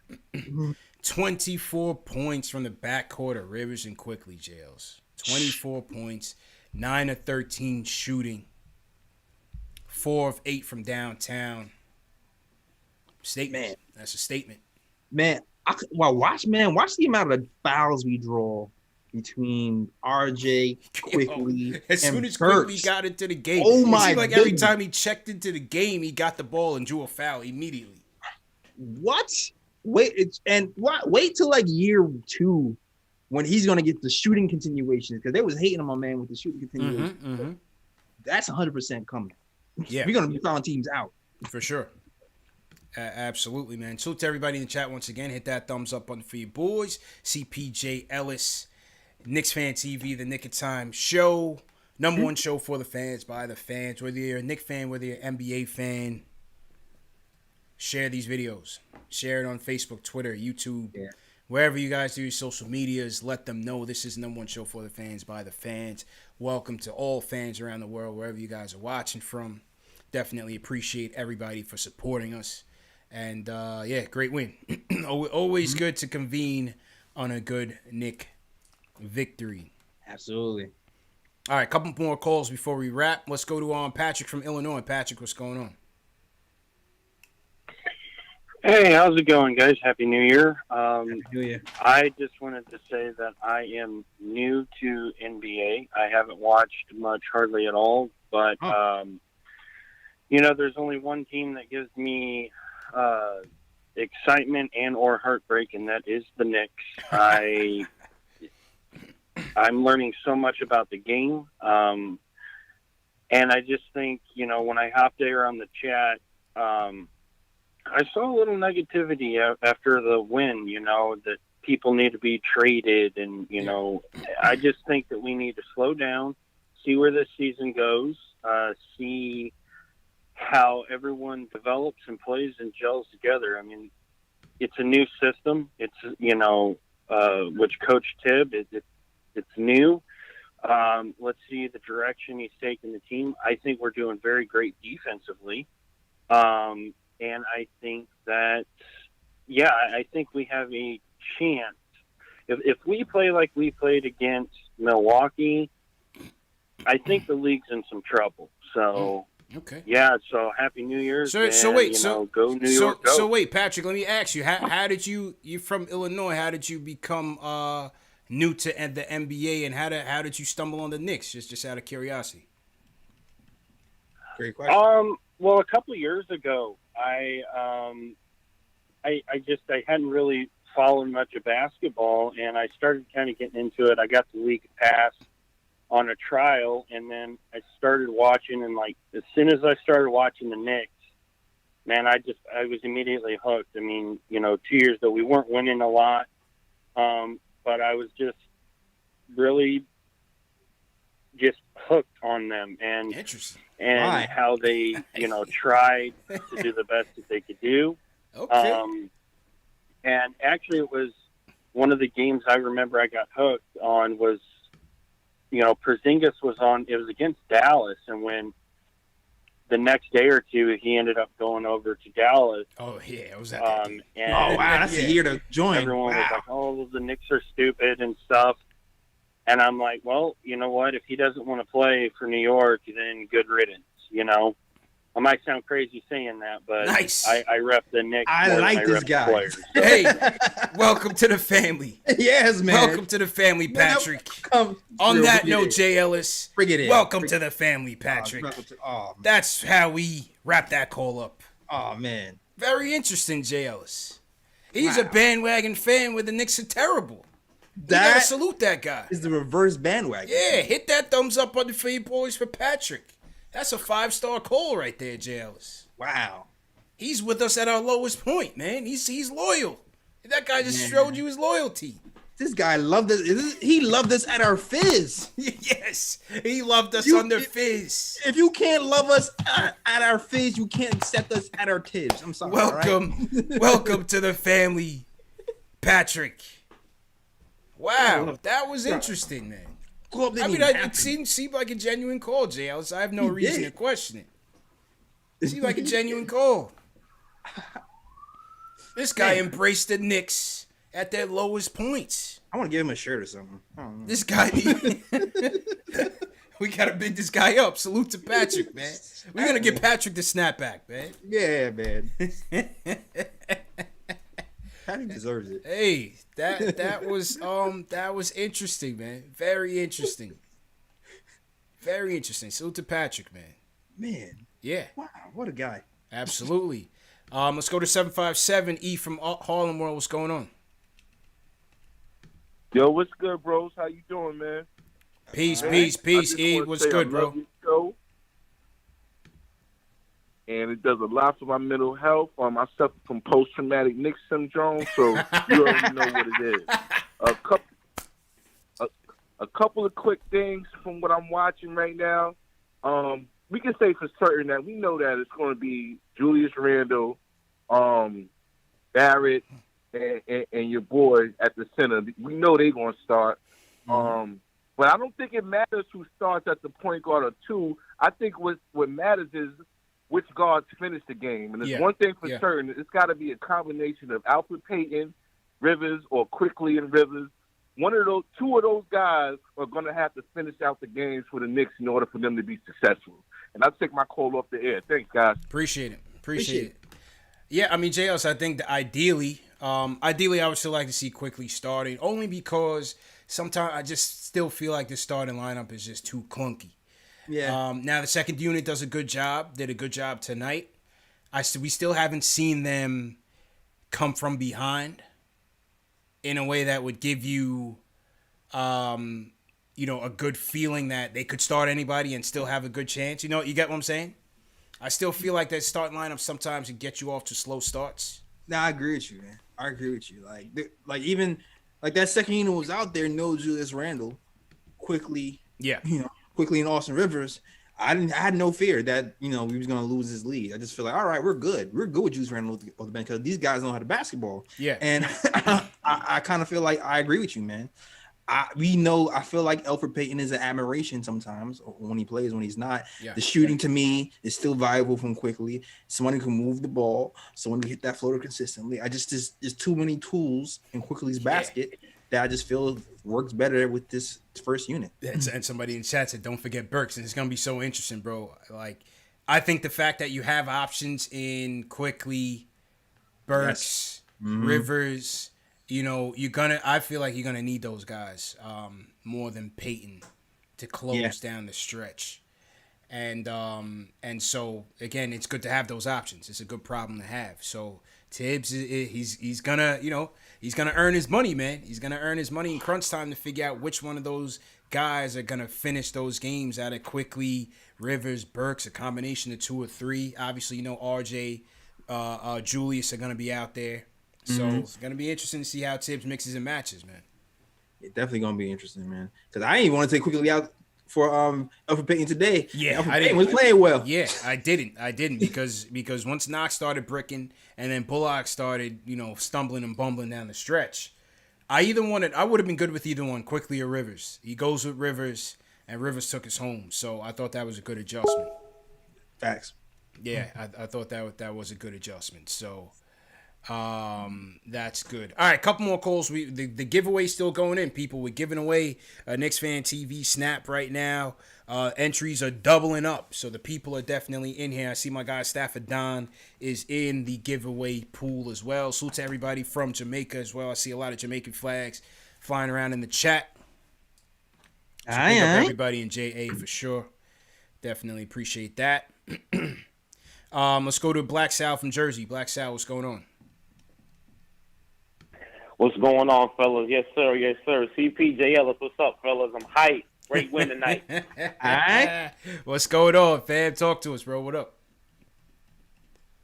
S1: 24 points from the backcourt of Rivers and Quickly, Jails. 24 points, 9 of 13 shooting, 4 of 8 from downtown. Statement. Man. That's a statement.
S2: Man, watch the amount of fouls we draw between RJ, Quickly,
S1: as soon as Quickly got into the game.
S2: Oh my! It seemed
S1: like every time he checked into the game, he got the ball and drew a foul immediately.
S2: What? Wait till like year 2 when he's gonna get the shooting continuations, because they was hating on my man with the shooting continuations. That's 100% coming.
S1: Yeah,
S2: we're gonna be fouling teams out
S1: for sure. Absolutely, man. Salute to everybody in the chat once again. Hit that thumbs up button for your boys. CPJ Ellis, KnicksFanTV, the Nick of Time show. Number one show for the fans, by the fans. Whether you're a Knick fan, whether you're an NBA fan, share these videos. Share it on Facebook, Twitter, YouTube, wherever you guys do your social medias. Let them know this is the number one show for the fans, by the fans. Welcome to all fans around the world, wherever you guys are watching from. Definitely appreciate everybody for supporting us. And, great win. Always good to convene on a good Knick victory.
S2: Absolutely.
S1: All right, a couple more calls before we wrap. Let's go to Patrick from Illinois. Patrick, what's going on?
S13: Hey, how's it going, guys? Happy New Year.
S2: Happy New Year.
S13: I just wanted to say that I am new to NBA. I haven't watched much, hardly at all. But, there's only one team that gives me excitement and or heartbreak, and that is the Knicks. I'm learning so much about the game. And I just think, when I hopped there on the chat, I saw a little negativity after the win, that people need to be traded. And, I just think that we need to slow down, see where this season goes, see how everyone develops and plays and gels together. I mean, it's a new system. It's, which Coach Tibb, it's new. Let's see the direction he's taking the team. I think we're doing very great defensively. And I think that, I think we have a chance. If we play like we played against Milwaukee, I think the league's in some trouble. So,
S1: okay.
S13: Yeah, so Happy New Year's.
S1: So
S13: go New York, go.
S1: So wait, Patrick, let me ask you, how did you're from Illinois, how did you become new to the NBA, and how did you stumble on the Knicks, just out of curiosity?
S2: Great question.
S13: Well, a couple of years ago, I hadn't really followed much of basketball, and I started kind of getting into it. I got the league pass on a trial, and then I started watching, and as soon as I started watching the Knicks, man, I was immediately hooked. I mean, 2 years ago we weren't winning a lot, but I was just really just hooked on them, and
S1: interesting.
S13: And how they, tried to do the best that they could do.
S1: Okay.
S13: And actually, it was one of the games I remember I got hooked on was, Porzingis was on. It was against Dallas, and when the next day or two he ended up going over to Dallas.
S1: Oh yeah, it was that.
S2: And wow, that's a year to join.
S13: Everyone was like, "Oh, the Knicks are stupid" and stuff. And I'm like, well, you know what? If he doesn't want to play for New York, then good riddance, I might sound crazy saying that, but
S1: nice.
S13: I rep the Knicks.
S2: I like this guy.
S13: Players,
S1: so. Hey, welcome to the family.
S2: Yes, man.
S1: Welcome to the family, Patrick. On that note, Jay Ellis,
S2: bring it in.
S1: Welcome to the family, Patrick. That's how we wrap that call up.
S2: Oh, man.
S1: Very interesting, Jay Ellis. He's a bandwagon fan where the Knicks are terrible. You gotta salute that guy.
S2: Is the reverse bandwagon.
S1: Yeah, hit that thumbs up on the for your boys for Patrick. That's a 5-star call right there, Jay Ellis.
S2: Wow.
S1: He's with us at our lowest point, man. He's loyal. That guy just showed you his loyalty.
S2: This guy loved us. He loved us at our fizz.
S1: Yes, he loved us on the fizz.
S2: If you can't love us at our fizz, you can't accept us at our tips. I'm sorry.
S1: Welcome, welcome to the family, Patrick. Wow, that was interesting, man. I mean, it seemed like a genuine call, JL. So I have no reason to question it. It seemed like a genuine call. This guy embraced the Knicks at their lowest points.
S2: I want to give him a shirt or something. I don't know.
S1: This guy, we gotta big this guy up. Salute to Patrick, man. We're gonna get Patrick the snapback, man.
S2: Yeah, man. Patrick deserves it.
S1: Hey, that was interesting, man. Very interesting. Very interesting. Salute to Patrick, man.
S2: Man.
S1: Yeah.
S2: Wow, what a guy.
S1: Absolutely. Let's go to 757 E from Harlem World. What's going on?
S14: Yo, what's good, bros? How you doing, man?
S1: Peace, peace. E, what's good, bro?
S14: Show. And it does a lot for my mental health. I suffer from post-traumatic Knicks syndrome, so you already know what it is. A couple of quick things from what I'm watching right now. We can say for certain that we know that it's going to be Julius Randle, Barrett, and your boy at the center. We know they're going to start. But I don't think it matters who starts at the point guard or two. I think what matters is which guards finish the game. And there's one thing for certain. It's got to be a combination of Alfred Payton, Rivers, or Quickly and Rivers. Two of those guys are going to have to finish out the games for the Knicks in order for them to be successful. And I'll take my call off the air. Thanks, guys.
S1: Appreciate it. Yeah, I mean, JLS, I think that ideally, I would still like to see Quickly starting, only because sometimes I just still feel like the starting lineup is just too clunky.
S2: Yeah.
S1: Now the second unit did a good job tonight. We still haven't seen them come from behind in a way that would give you, a good feeling that they could start anybody and still have a good chance. You get what I'm saying? I still feel like that starting lineup sometimes it gets you off to slow starts.
S2: Nah, I agree with you, man. I agree with you. Even that second unit was out there. No Julius Randle, Quickly, Quickly and Austin Rivers. I had no fear that we was gonna lose this lead. I just feel like, all right, we're good. We're good with Julius Randle on the bench because these guys know how to basketball.
S1: Yeah,
S2: and I kind of feel like I agree with you, man. I feel like Elfrid Payton is an admiration sometimes when he plays, when he's not. Yeah. The shooting to me is still viable from Quickly. Someone who can move the ball, someone who hit that floater consistently. There's too many tools in Quickly's basket that I just feel works better with this first unit.
S1: And somebody in chat said, don't forget Burks. And it's going to be so interesting, bro. I think the fact that you have options in Quickly, Burks, Rivers, I feel like you're gonna need those guys more than Peyton to close down the stretch, and so again, it's good to have those options. It's a good problem to have. So Tibbs, he's gonna earn his money, man. He's gonna earn his money in crunch time to figure out which one of those guys are gonna finish those games out of Quickly, Rivers, Burks, a combination of two or three. Obviously, RJ, Julius are gonna be out there. So it's going to be interesting to see how Tibbs mixes and matches, man.
S2: It's definitely going to be interesting, man. Because I didn't even want to take Quickly out for Elfrid Payton today.
S1: Yeah,
S2: Elfrid Payton was playing well.
S1: Yeah, I didn't because once Knox started bricking and then Bullock started, stumbling and bumbling down the stretch, I would have been good with either one, Quickly or Rivers. He goes with Rivers, and Rivers took us home. So I thought that was a good adjustment.
S2: Facts.
S1: Yeah, I thought that was a good adjustment. So that's good. All right, couple more calls. The giveaway's still going in, people. We're giving away a KnicksFanTV snap right now. Entries are doubling up, so the people are definitely in here. I see my guy Stafford Don is in the giveaway pool as well. Salute to everybody from Jamaica as well. I see a lot of Jamaican flags flying around in the chat. So pick up everybody in JA for sure. Definitely appreciate that. Let's go to Black Sal from Jersey. Black Sal, what's going on?
S15: What's going on, fellas? Yes, sir. Yes, sir. CP Ellis, what's up, fellas? I'm hyped. Great win tonight.
S1: All right. What's going on, fam? Talk to us, bro. What up?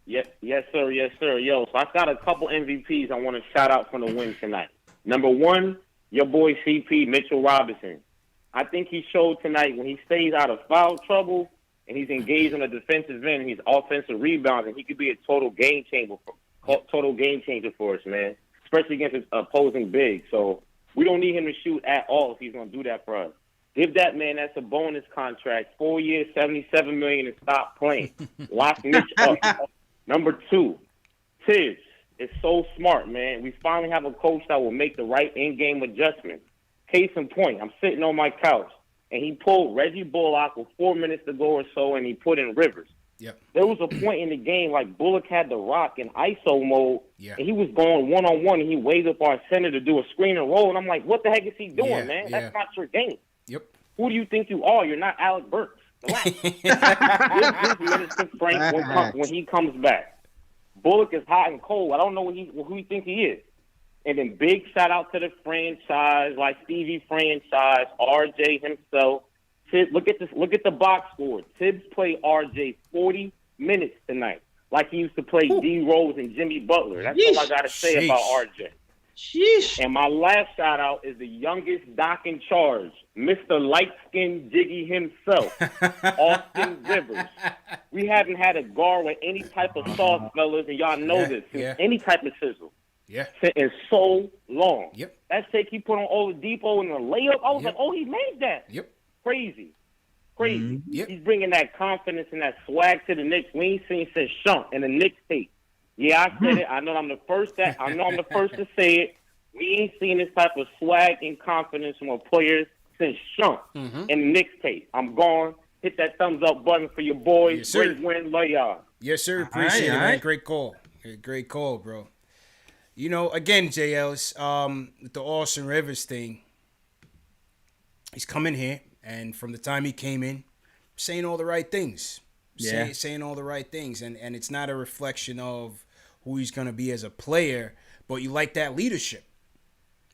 S15: Yes, sir. Yes, sir. Yo, so I got a couple MVPs I want to shout out from the win tonight. Number one, your boy CP, Mitchell Robinson. I think he showed tonight when he stays out of foul trouble and he's engaged on the defensive end and he's offensive rebounding, he could be a total game changer for us, man, especially against his opposing big. So we don't need him to shoot at all if he's going to do that for us. Give that man that's a bonus contract, 4 years, $77 million, and stop playing. Lock Mitch up. Number 2, Tibbs is so smart, man. We finally have a coach that will make the right in-game adjustments. Case in point, I'm sitting on my couch, and he pulled Reggie Bullock with 4 minutes to go or so, and he put in Rivers.
S1: Yep.
S15: There was a point in the game like Bullock had the rock in ISO mode,
S1: Yeah.
S15: and he was going one-on-one, and he waved up our center to do a screen and roll, and I'm like, what the heck is he doing,
S1: Yeah,
S15: man?
S1: yeah.
S15: That's not your game.
S1: Yep.
S15: Who do you think you are? You're not Alec Burks. Relax. Give minutes to Frank when he comes back. Bullock is hot and cold. I don't know who he thinks he is. And then big shout out to the franchise, like Stevie franchise, RJ himself. Tibbs, look at the box score. Tibbs played RJ 40 minutes tonight, like he used to play D Rose and Jimmy Butler. That's all I gotta say about RJ.
S2: Sheesh.
S15: And my last shout out is the youngest doc in charge, Mr. Light Skin Jiggy himself, Austin Rivers. We haven't had a guard with any type of sauce, fellas, and y'all know this. Any type of sizzle.
S1: Yeah.
S15: In so long.
S1: Yep.
S15: That take he put on Oladipo in the layup. I was like, oh, he made that.
S1: Yep.
S15: Crazy. Crazy.
S1: Yep.
S15: He's bringing that confidence and that swag to the Knicks. We ain't seen since Shump in the Knicks tape. Yeah, I said it. I know I'm the first to say it. We ain't seen this type of swag and confidence from our players since Shump in the Knicks tape. I'm gone. Hit that thumbs up button for your boys.
S1: Yes, sir.
S15: Great win, love y'all.
S1: Yes, sir. Appreciate it, man. Great call. Great call, bro. You know, again, J. Ellis, with the Austin Rivers thing, he's coming here, and from the time he came in, saying all the right things. Saying all the right things. And it's not a reflection of who he's going to be as a player, but you like that leadership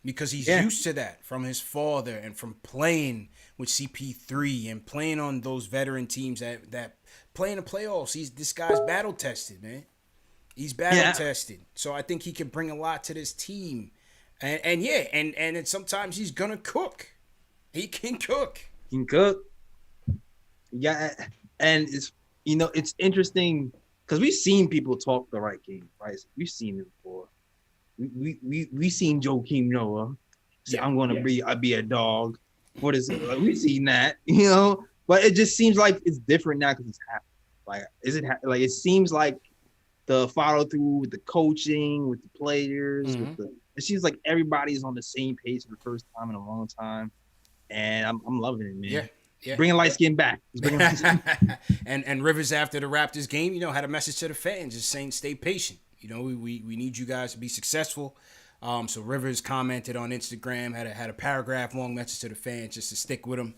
S1: because he's used to that from his father and from playing with CP3 and playing on those veteran teams that play in the playoffs. This guy's battle-tested, man. He's battle-tested. So I think he can bring a lot to this team. And sometimes he's going to cook. He can cook.
S2: He can cook. Yeah, and it's interesting because we've seen people talk the right game, right? We've seen it before. We seen Joakim Noah say, "I'm going to be a dog." What is it? Like, we've seen that, But it just seems like it's different now because it's happening. Like, it seems like the follow through with the coaching, with the players, it seems like everybody's on the same page for the first time in a long time, and I'm loving it, man.
S1: Yeah.
S2: Bringing light skin back.
S1: And Rivers after the Raptors game, had a message to the fans, just saying stay patient. We need you guys to be successful. So Rivers commented on Instagram, had a paragraph long message to the fans just to stick with him.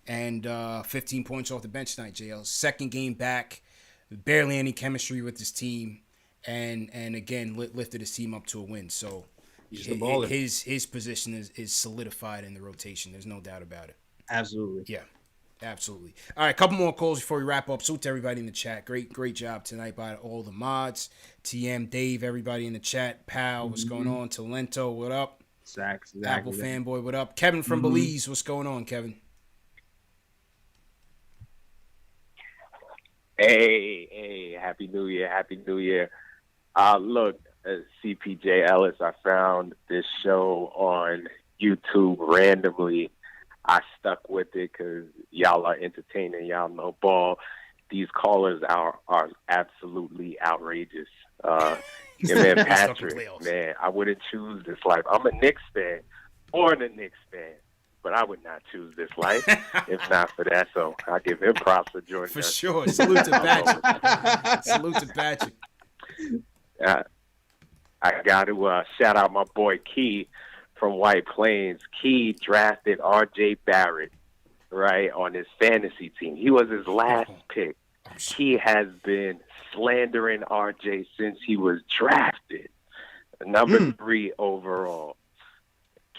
S1: And 15 points off the bench tonight, JL. Second game back, barely any chemistry with his team, and again lifted his team up to a win. So his position is solidified in the rotation. There's no doubt about it.
S2: Absolutely.
S1: Yeah. Absolutely. All right, a couple more calls before we wrap up. Salute to everybody in the chat. Great job tonight by all the mods. TM, Dave, everybody in the chat. Pal, what's going on? Talento, what up?
S2: Exactly.
S1: Apple fanboy, what up? Kevin from Belize, what's going on, Kevin?
S16: Hey, Happy New Year. Look, CPJ Ellis, I found this show on YouTube randomly. I stuck with it because y'all are entertaining. Y'all know ball. These callers are absolutely outrageous. Your man Patrick, man, I wouldn't choose this life. I'm a Knicks fan, born a Knicks fan, but I would not choose this life if not for that. So I give him props for joining us.
S1: For sure. Salute to Patrick. Salute to Patrick.
S16: I got to shout out my boy Key from White Plains. Key drafted R.J. Barrett, right, on his fantasy team. He was his last pick. He has been slandering R.J. since he was drafted. Number 3 overall.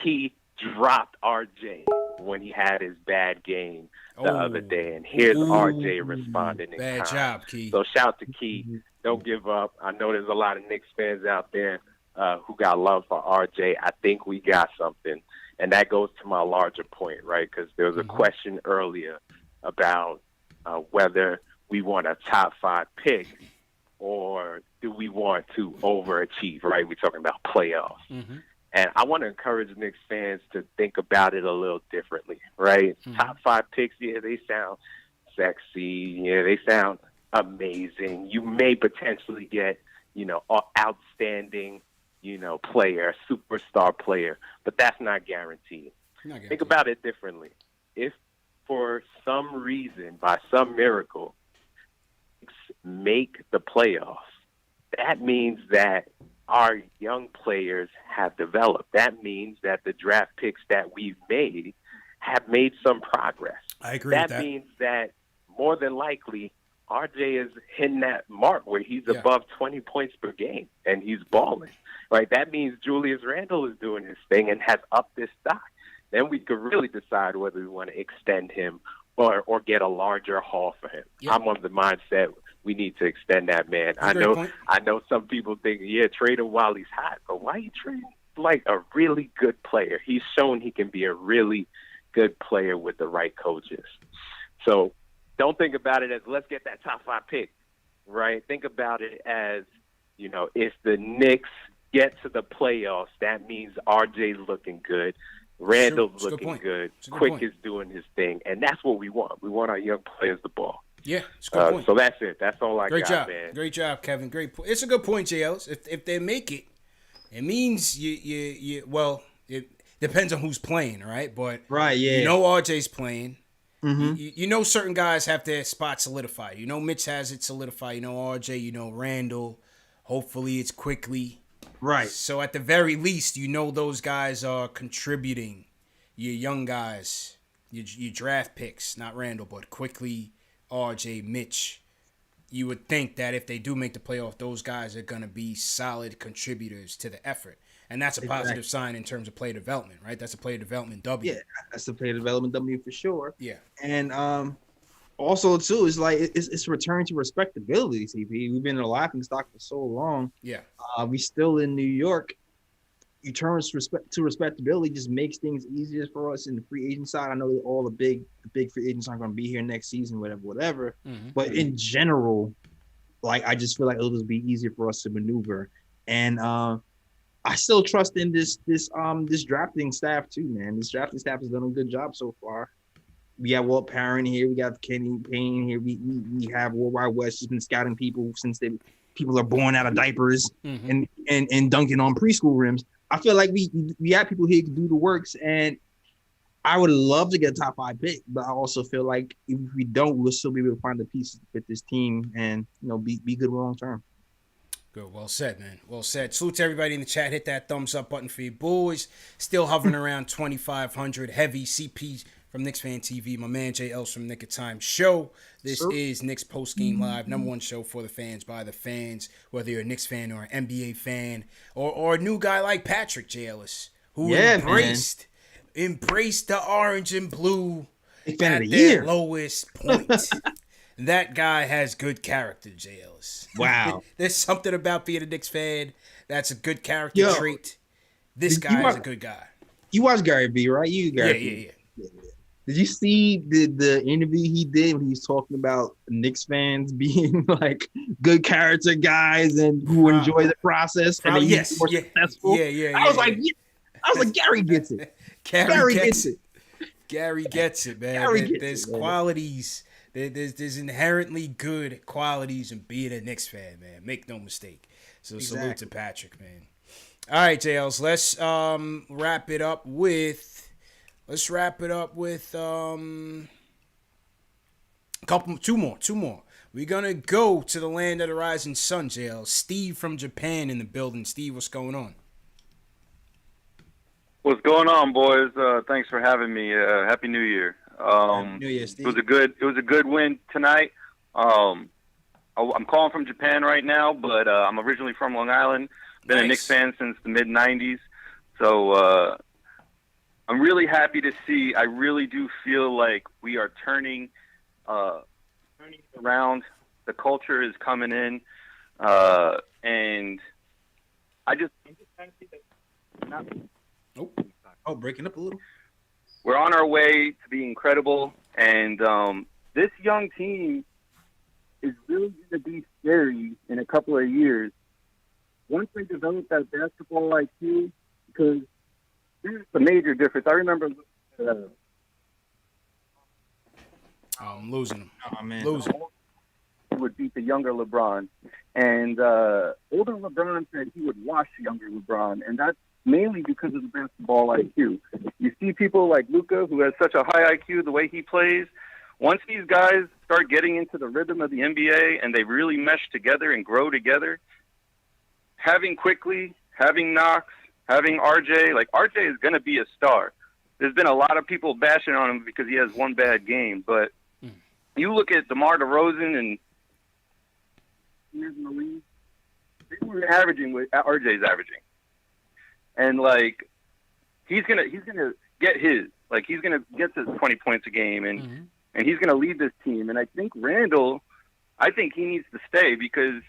S16: Key dropped R.J. when he had his bad game the other day. And here's R.J. responding in
S1: Bad
S16: kind.
S1: job, Key.
S16: So shout to Key. Don't give up. I know there's a lot of Knicks fans out there who got love for RJ. I think we got something. And that goes to my larger point, right? Because there was a question earlier about whether we want a top 5 pick or do we want to overachieve, right? We're talking about playoffs. And I want to encourage Knicks fans to think about it a little differently, right? Top 5 picks, yeah, they sound sexy. Yeah, they sound amazing. You may potentially get, an outstanding, player, superstar player, but that's not guaranteed. Think about it differently. If for some reason, by some miracle, make the playoffs, that means that our young players have developed. That means that the draft picks that we've made have made some progress.
S1: I agree with that. That
S16: means that more than likely RJ is hitting that mark where he's above 20 points per game and he's balling. Right? That means Julius Randle is doing his thing and has upped his stock. Then we could really decide whether we want to extend him or get a larger haul for him. I'm on the mindset we need to extend that man. I know some people think, trade him while he's hot, but why are you trading like a really good player? He's shown he can be a really good player with the right coaches. So don't think about it as let's get that top 5 pick, right? Think about it as, if the Knicks get to the playoffs, that means RJ's looking good. Randall's looking good. Quick is doing his thing. And that's what we want. We want our young players the ball.
S1: Yeah, it's a good point.
S16: So that's it. That's all I got, man.
S1: Great job, Kevin. Great point. It's a good point, JLs. If they make it, it means it depends on who's playing, right? But RJ's playing. Certain guys have their spot solidified. Mitch has it solidified. RJ, Randall. Hopefully it's quickly.
S2: Right.
S1: So at the very least, those guys are contributing. Your young guys, your draft picks, not Randall, but quickly, RJ, Mitch. You would think that if they do make the playoff, those guys are going to be solid contributors to the effort. And that's a positive sign in terms of player development, right? That's a player development W.
S2: Yeah, that's a player development W for sure.
S1: Yeah.
S2: And also, too, it's like it's return to respectability, CP. We've been in a laughing stock for so long.
S1: Yeah.
S2: We still in New York. Return to respectability just makes things easier for us in the free agent side. I know that all the big free agents aren't going to be here next season, whatever. But in general, I just feel like it'll just be easier for us to maneuver. And I still trust in this drafting staff too, man. This drafting staff has done a good job so far. We got Walt Parent here. We got Kenny Payne here. We have Worldwide West has been scouting people since people are born out of diapers and dunking on preschool rims. I feel like we have people here who can do the works, and I would love to get a top 5 pick, but I also feel like if we don't, we'll still be able to find the pieces to fit this team and be good long term.
S1: Good. Well said, man. Well said. Salute to everybody in the chat. Hit that thumbs up button for your boys. Still hovering around 2,500. Heavy CP from KnicksFanTV. My man Jay Els from Nick of Time Show. This is Knicks Post Game Live, #1 show for the fans, by the fans. Whether you're a Knicks fan or an NBA fan, or a new guy like Patrick J. Ellis, who embraced the orange and blue at their lowest point. That guy has good character, J. Ellis.
S2: Wow.
S1: There's something about being a Knicks fan that's a good character trait. This guy is a good guy.
S2: You watch Gary V, right?
S1: Yeah.
S2: Did you see the interview he did when he was talking about Knicks fans being like good character guys and who enjoy the process and they get more successful? I was like, Gary gets it.
S1: Gary gets it. Gary gets it, man. There's qualities. There's inherently good qualities in being a Knicks fan, man. Make no mistake. So salute to Patrick, man. All right, JLs, let's wrap it up with two more. We're gonna go to the land of the rising sun, JL. Steve from Japan in the building. Steve, what's going on?
S17: What's going on, boys? Thanks for having me. Happy New Year.
S2: Happy New Year, Steve.
S17: It was a good win tonight. I'm calling from Japan right now, but I'm originally from Long Island. Been a Knicks fan since the mid '90s, so I'm really happy to see. I really do feel like we are turning around. The culture is coming in, and I just kind of see that.
S2: Oh, breaking up a little.
S17: We're on our way to being incredible, and this young team is really going to be scary in a couple of years. Once they develop that basketball IQ, because there's a major difference. I remember
S1: I'm losing him.
S2: Oh, man.
S1: Losing.
S17: He would beat the younger LeBron. And older LeBron said he would wash younger LeBron, and that's mainly because of the basketball IQ. You see people like Luka, who has such a high IQ, the way he plays. Once these guys start getting into the rhythm of the NBA and they really mesh together and grow together, having Quickly, having Knox, having RJ, like RJ is going to be a star. There's been a lot of people bashing on him because he has one bad game, but you look at DeMar DeRozan and years in the league, they were averaging what RJ's averaging, and like he's gonna get his, like he's gonna get to 20 points a game, and he's gonna lead this team. And I think Randall, I think he needs to stay because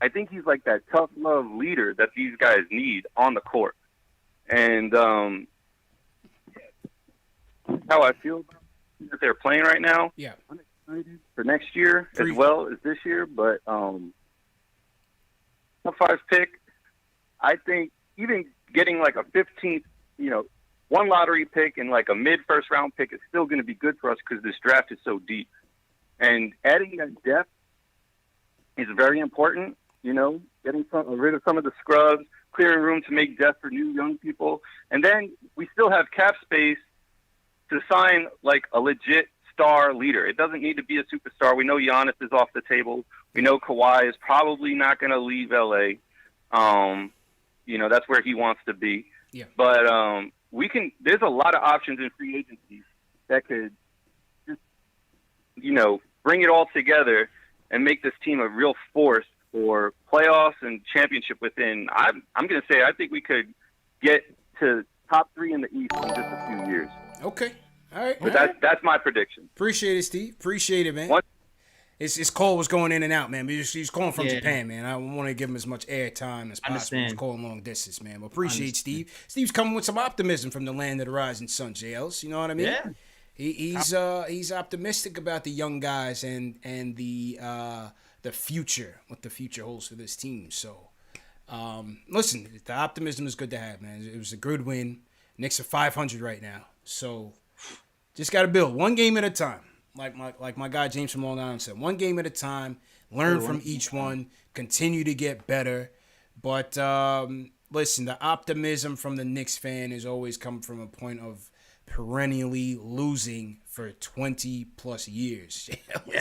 S17: I think he's like that tough love leader that these guys need on the court. And how I feel about that they're playing right now.
S1: Yeah.
S17: I'm excited for next year as well as this year, but top 5 pick, I think even getting like a 15th, one lottery pick and like a mid-first round pick is still going to be good for us because this draft is so deep. And adding that depth is very important, getting rid of some of the scrubs, clearing room to make depth for new young people. And then we still have cap space to sign like a legit star leader. It doesn't need to be a superstar. We know Giannis is off the table. We know Kawhi is probably not going to leave LA. That's where he wants to be.
S1: Yeah.
S17: But there's a lot of options in free agency that could just, bring it all together and make this team a real force for playoffs and championship within. I'm going to say I think we could get to top 3 in the East in just a few years.
S1: Okay. All right.
S17: But that's my prediction.
S1: Appreciate it, Steve. Appreciate it, man. His call was going in and out, man. He's calling from Japan, man. I want to give him as much airtime as possible. He's calling long distance, man. But appreciate Steve. Steve's coming with some optimism from the land of the rising sun, JLs. You know what I mean?
S2: Yeah.
S1: He's optimistic about the young guys and the future, what the future holds for this team. So, listen, the optimism is good to have, man. It was a good win. Knicks are 500 right now, so just got to build one game at a time. Like my guy James from Long Island said, one game at a time. Learn from each one. Continue to get better. But listen, the optimism from the Knicks fan has always come from a point of perennially losing for 20 plus years.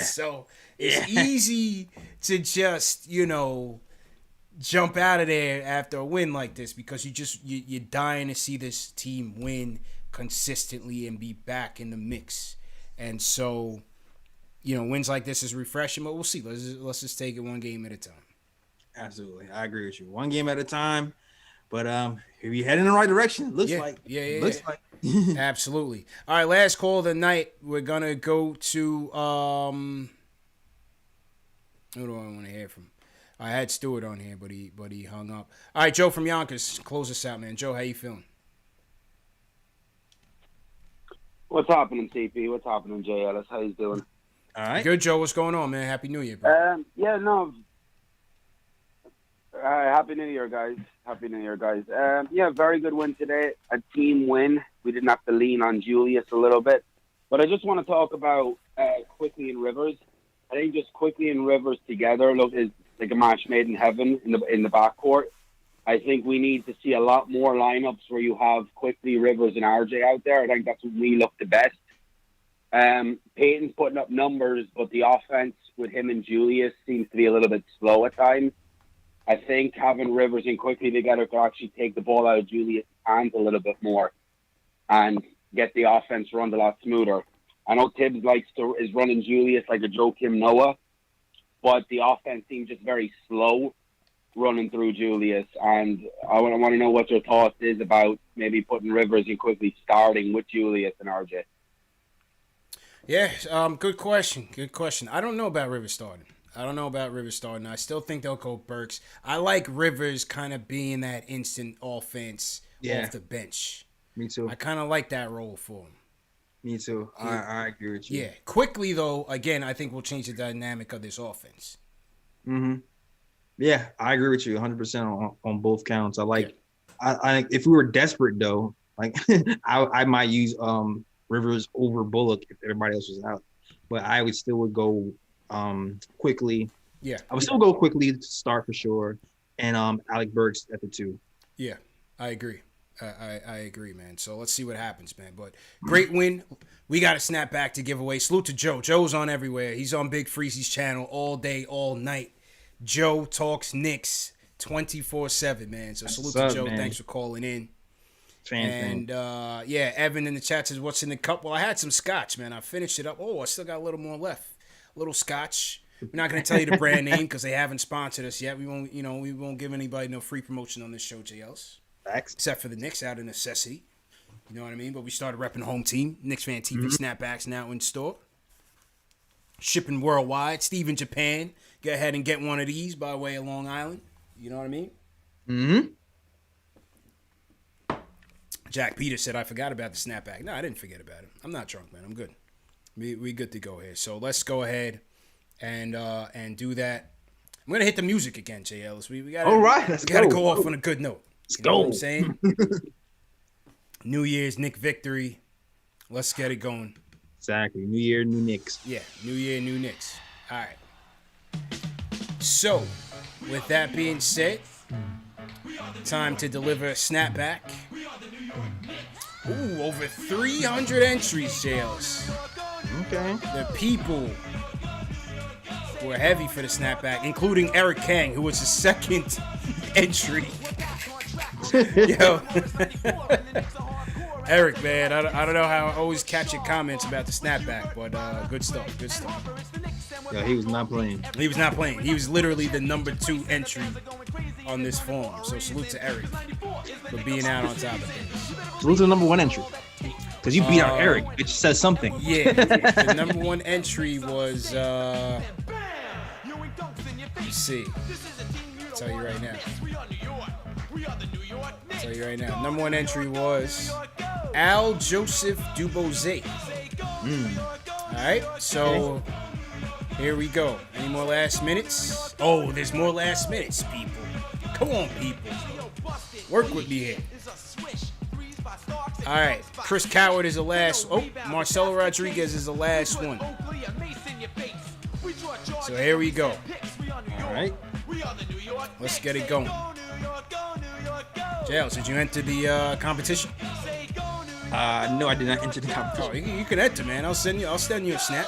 S1: So it's easy to just, jump out of there after a win like this because you're dying to see this team win consistently and be back in the mix. And so, wins like this is refreshing, but we'll see. Let's just take it one game at a time.
S2: Absolutely. I agree with you. One game at a time. But we head in the right direction. It looks like. Looks like.
S1: Absolutely. All right, last call of the night. We're going to go to who do I want to hear from? I had Stewart on here, but he hung up. All right, Joe from Yonkers, close us out, man. Joe, how you feeling?
S18: What's happening, TP? What's happening, Jay Ellis? How you doing?
S1: All right. Good, Joe. What's going on, man? Happy New Year, bro.
S18: Happy New Year, guys. Happy New Year, guys. Very good win today. A team win. We didn't have to lean on Julius a little bit. But I just want to talk about Quickly and Rivers. I think just Quickly and Rivers together is like a match made in heaven in the backcourt. I think we need to see a lot more lineups where you have Quickly, Rivers, and RJ out there. I think that's when we look the best. Peyton's putting up numbers, but the offense with him and Julius seems to be a little bit slow at times. I think having Rivers and Quickly together could actually take the ball out of Julius' hands a little bit more and get the offense run a lot smoother. I know Tibbs is running Julius like a Joakim Noah, but the offense seems just very slow running through Julius. And I want to know what your thoughts is about maybe putting Rivers and Quickly starting with Julius and RJ.
S1: Yeah, good question. Good question. I don't know about Rivers starting. I still think they'll go Burks. I like Rivers kind of being that instant offense off the bench.
S2: Me too.
S1: I kind of like that role for him.
S2: Me too. I agree with you.
S1: Yeah. Quickly though, again, I think we'll change the dynamic of this offense.
S2: Mm-hmm. Yeah, I agree with you 100% on both counts. I if we were desperate though, like I might use Rivers over Bullock if everybody else was out, but I would still go quickly.
S1: Yeah,
S2: I would still go quickly to start for sure, and Alec Burks at the 2.
S1: Yeah, I agree. I agree, man. So let's see what happens, man. But great win. We got a snap back to give away. Salute to Joe. Joe's on everywhere. He's on Big Freezy's channel all day, all night. Joe talks Knicks 24/7, man. So salute to Joe. Man. Thanks for calling in. Yeah, Evan in the chat says, "What's in the cup?" Well, I had some scotch, man. I finished it up. Oh, I still got a little more left. A little scotch. We're not gonna tell you the brand name because they haven't sponsored us yet. We won't give anybody no free promotion on this show, JLs.
S2: Facts.
S1: Except for the Knicks, out of necessity. You know what I mean? But we started repping home team. KnicksFanTV snapbacks now in store. Shipping worldwide. Steve in Japan. Go ahead and get one of these by way of Long Island. You know what I mean? Jack Peters said, I forgot about the snapback. No, I didn't forget about it. I'm not drunk, man. I'm good. We good to go here. So let's go ahead and do that. I'm gonna hit the music again, J. Ellis. We got
S2: all right.
S1: We gotta go off on a good note.
S2: Let's
S1: go. Know what I'm saying? New Year's Knick victory. Let's get it going.
S2: Exactly. New Year, new Knicks.
S1: Yeah. New Year, new Knicks. All right. So, with that being said, time to deliver a snapback. Ooh, over 300 entries, Jails.
S2: Okay.
S1: The people were heavy for the snapback, including Eric Kang, who was the second entry. Yo. Eric, man, I don't know how I always catch your comments about the snapback, but good stuff, good stuff.
S2: Yeah, he was not playing.
S1: He was not playing. He was literally the number 2 entry on this form. So salute to Eric for being out on top of things.
S2: Salute to the number 1 entry. Because you beat out Eric, which says something.
S1: Yeah. The number 1 entry was, let's see. I'll tell you right now. Number 1 entry was Al Joseph Dubose. All right, so here we go. Any more last minutes? Oh, there's more last minutes, people. Come on, people. Work with me here. All right, Chris Coward is the last. Oh, Marcelo Rodriguez is the last one. So here we go.
S2: All right.
S1: Let's get it going. Jails, did you enter the competition?
S2: No, I did not enter the competition.
S1: Oh, you can enter, man. I'll send you a snap.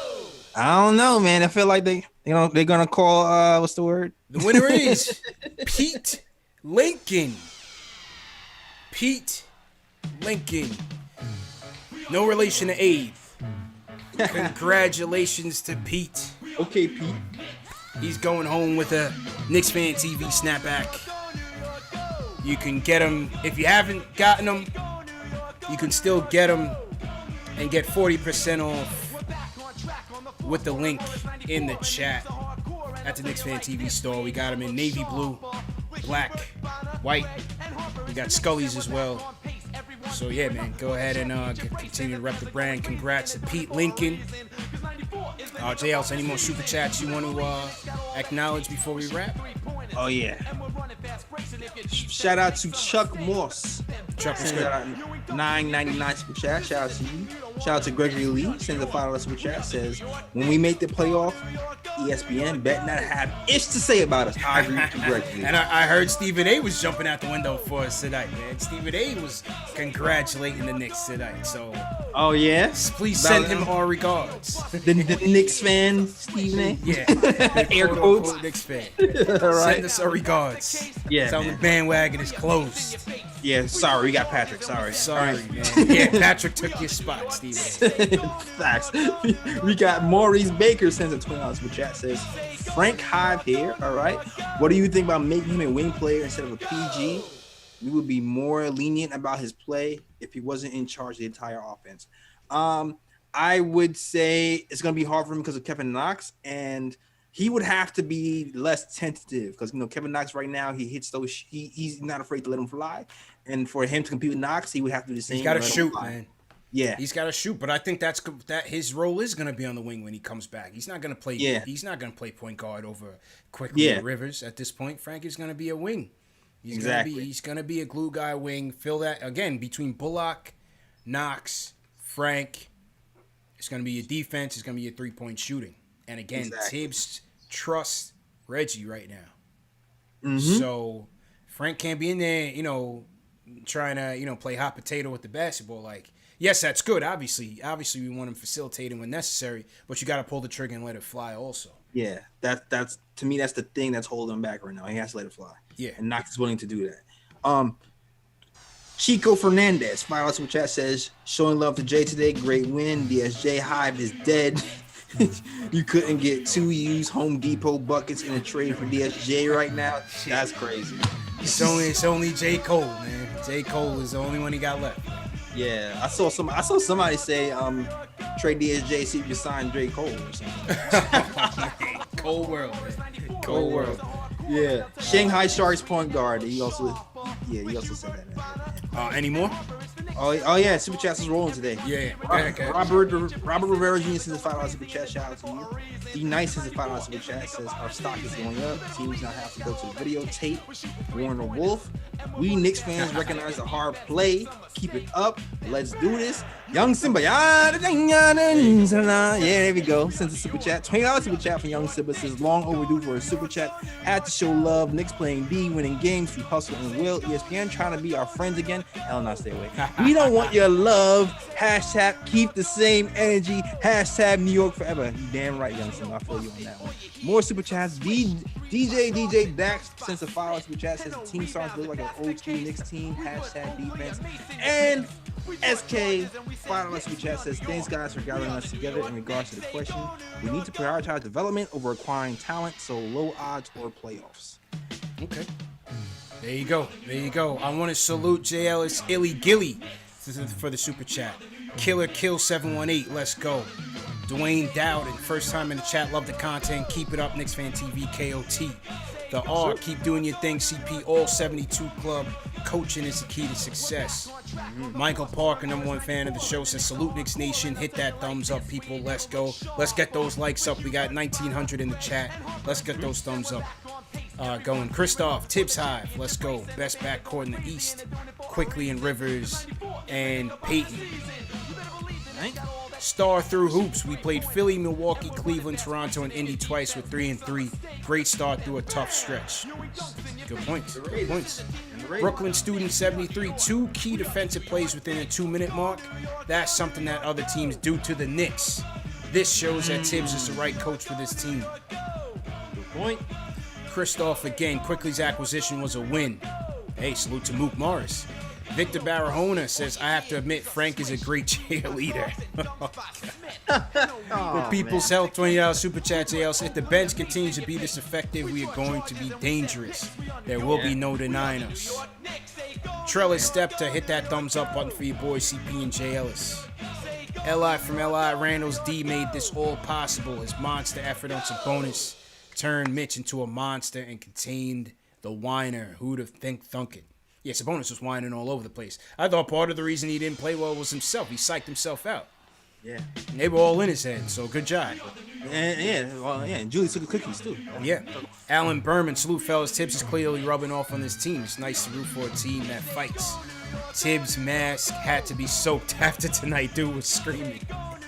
S2: I don't know, man. I feel like they're gonna call what's the word?
S1: The winner is Pete Lincoln. Pete Lincoln. No relation to Abe. Congratulations to Pete.
S2: Okay, Pete.
S1: He's going home with a KnicksFanTV snapback. You can get them. If you haven't gotten them, you can still get them and get 40% off with the link in the chat at the KnicksFanTV store. We got them in navy blue, black, white. We got Scully's as well. So yeah, man, go ahead and continue to rep the brand. Congrats to Pete Lincoln. JL, any more super chats you want to acknowledge before we wrap?
S2: Oh yeah. Shout out to Chuck Moss.
S1: Chuck was
S2: good. $9.99 super chat. Shout out to you. Shout out to Gregory Lee. Sends a $5 super chat. Says, when we make the playoff, ESPN bet not have ish to say about us. I agree with you, Gregory.
S1: And I heard Stephen A was jumping out the window for us tonight, man. Stephen A was congratulating the Knicks tonight. So,
S2: oh yeah,
S1: please send him our regards.
S2: The Knicks fan, Stephen A.
S1: Yeah,
S2: air quotes.
S1: Knicks fan.
S2: Right.
S1: Send us our regards.
S2: Yeah,
S1: tell him the bandwagon is closed.
S2: Yeah, sorry, we got Patrick. Sorry,
S1: man. Yeah, Patrick took your spot, Stephen.
S2: Facts. We got Maurice Baker sends a $20 super chat. Says, Frank Hive here. All right, what do you think about making him a wing player instead of a PG? We would be more lenient about his play if he wasn't in charge of the entire offense. I would say it's going to be hard for him because of Kevin Knox, and he would have to be less tentative because Kevin Knox right now he hits those. He's not afraid to let him fly, and for him to compete with Knox, he would have to do the same.
S1: He's got to shoot, man.
S2: Yeah,
S1: he's got to shoot. But I think that his role is going to be on the wing when he comes back. He's not going to play. Yeah. He's not going to play point guard over Quickly or Rivers at this point. Frank is going to be a wing. He's going to be a glue guy wing. Fill that again between Bullock, Knox, Frank. It's going to be your defense. It's going to be your 3-point shooting. And again, Tibbs trusts Reggie right now. Mm-hmm. So Frank can't be in there, trying to, play hot potato with the basketball. Like, yes, that's good. Obviously, we want him facilitating when necessary, but you got to pull the trigger and let it fly also.
S2: Yeah, that's to me, that's the thing that's holding him back right now. He has to let it fly. Yeah, and Knox is willing to do that. Chico Fernandez, $5 super chat says, showing love to Jay today. Great win. DSJ Hive is dead. You couldn't get 2 used Home Depot buckets in a trade for DSJ right now. That's crazy.
S1: It's only J. Cole, man. J. Cole is the only one he got left.
S2: Yeah, I saw somebody say trade DSJ, see if you sign J. Cole or something.
S1: Cold world, man. Cold world.
S2: Yeah. Shanghai Sharks point guard. He also said that.
S1: Any more?
S2: Oh yeah, super chats is rolling today.
S1: Yeah.
S2: Robert Rivera Jr. says $5 super chat. Shout out to you. D Nice says $5 super chat. Says our stock is going up. Teams now have to go to the videotape. Warner Wolf. We Knicks fans recognize the hard play. Keep it up. Let's do this. Young Simba. Yeah, there we go. Sends a super chat. $20 super chat from Young Simba. Says long overdue for a super chat. Had to show love. Knicks playing D, winning games through hustle and will. ESPN trying to be our friends again. Hell no, stay away. We don't want your love. Hashtag keep the same energy. Hashtag New York forever. You damn right, Young Simba. I feel you on that one. More super chats. DJ Dax sends a $5 super chat. Says the team starts to look like an old school Knicks team. Hashtag defense. And SK $5 super chat says thanks guys for gathering us together in regards to the question. We need to prioritize development over acquiring talent, so low odds or playoffs.
S1: Okay. There you go. I want to salute J. Ellis Illy Gilly for the super chat. Killer Kill 718. Let's go. Dwayne Dowden, first time in the chat. Love the content. Keep it up. KnicksFanTV KOT. The R. Keep doing your thing. CP All 72 Club. Coaching is the key to success. Michael Parker, #1 fan of the show, says salute Knicks Nation. Hit that thumbs up, people. Let's go. Let's get those likes up. We got 1,900 in the chat. Let's get those thumbs up. Going. Christoph, Tibbs Hive. Let's go. Best backcourt in the East. Quickly and Rivers and Peyton. Star through hoops. We played Philly, Milwaukee, Cleveland, Toronto, and Indy twice with 3-3. Great start through a tough stretch. Good points. Brooklyn Student 73. 2 key defensive plays within a 2-minute mark. That's something that other teams do to the Knicks. This shows that Tibbs is the right coach for this team.
S2: Good point.
S1: Christoph again. Quickly's acquisition was a win. Hey, salute to Mook Morris. Victor Barahona says, I have to admit, Frank is a great cheerleader. For People's Health, $20 super chat. If the bench continues to be this effective, we are going to be dangerous. There will be no denying us. Trellis Step to hit that thumbs up button for your boys, CP and J. Ellis. Li from Li Randall's D made this all possible. His monster effort on Sabonis turned Mitch into a monster and contained the whiner. Who'd have thunk it? Yeah, Sabonis was whining all over the place. I thought part of the reason he didn't play well was himself. He psyched himself out.
S2: Yeah.
S1: And they were all in his head, so good job.
S2: And Julie took the cookies, too.
S1: Yeah. Alan Berman, salute fellas. Tibbs is clearly rubbing off on this team. It's nice to root for a team that fights. Tibbs' mask had to be soaked after tonight. Dude was screaming.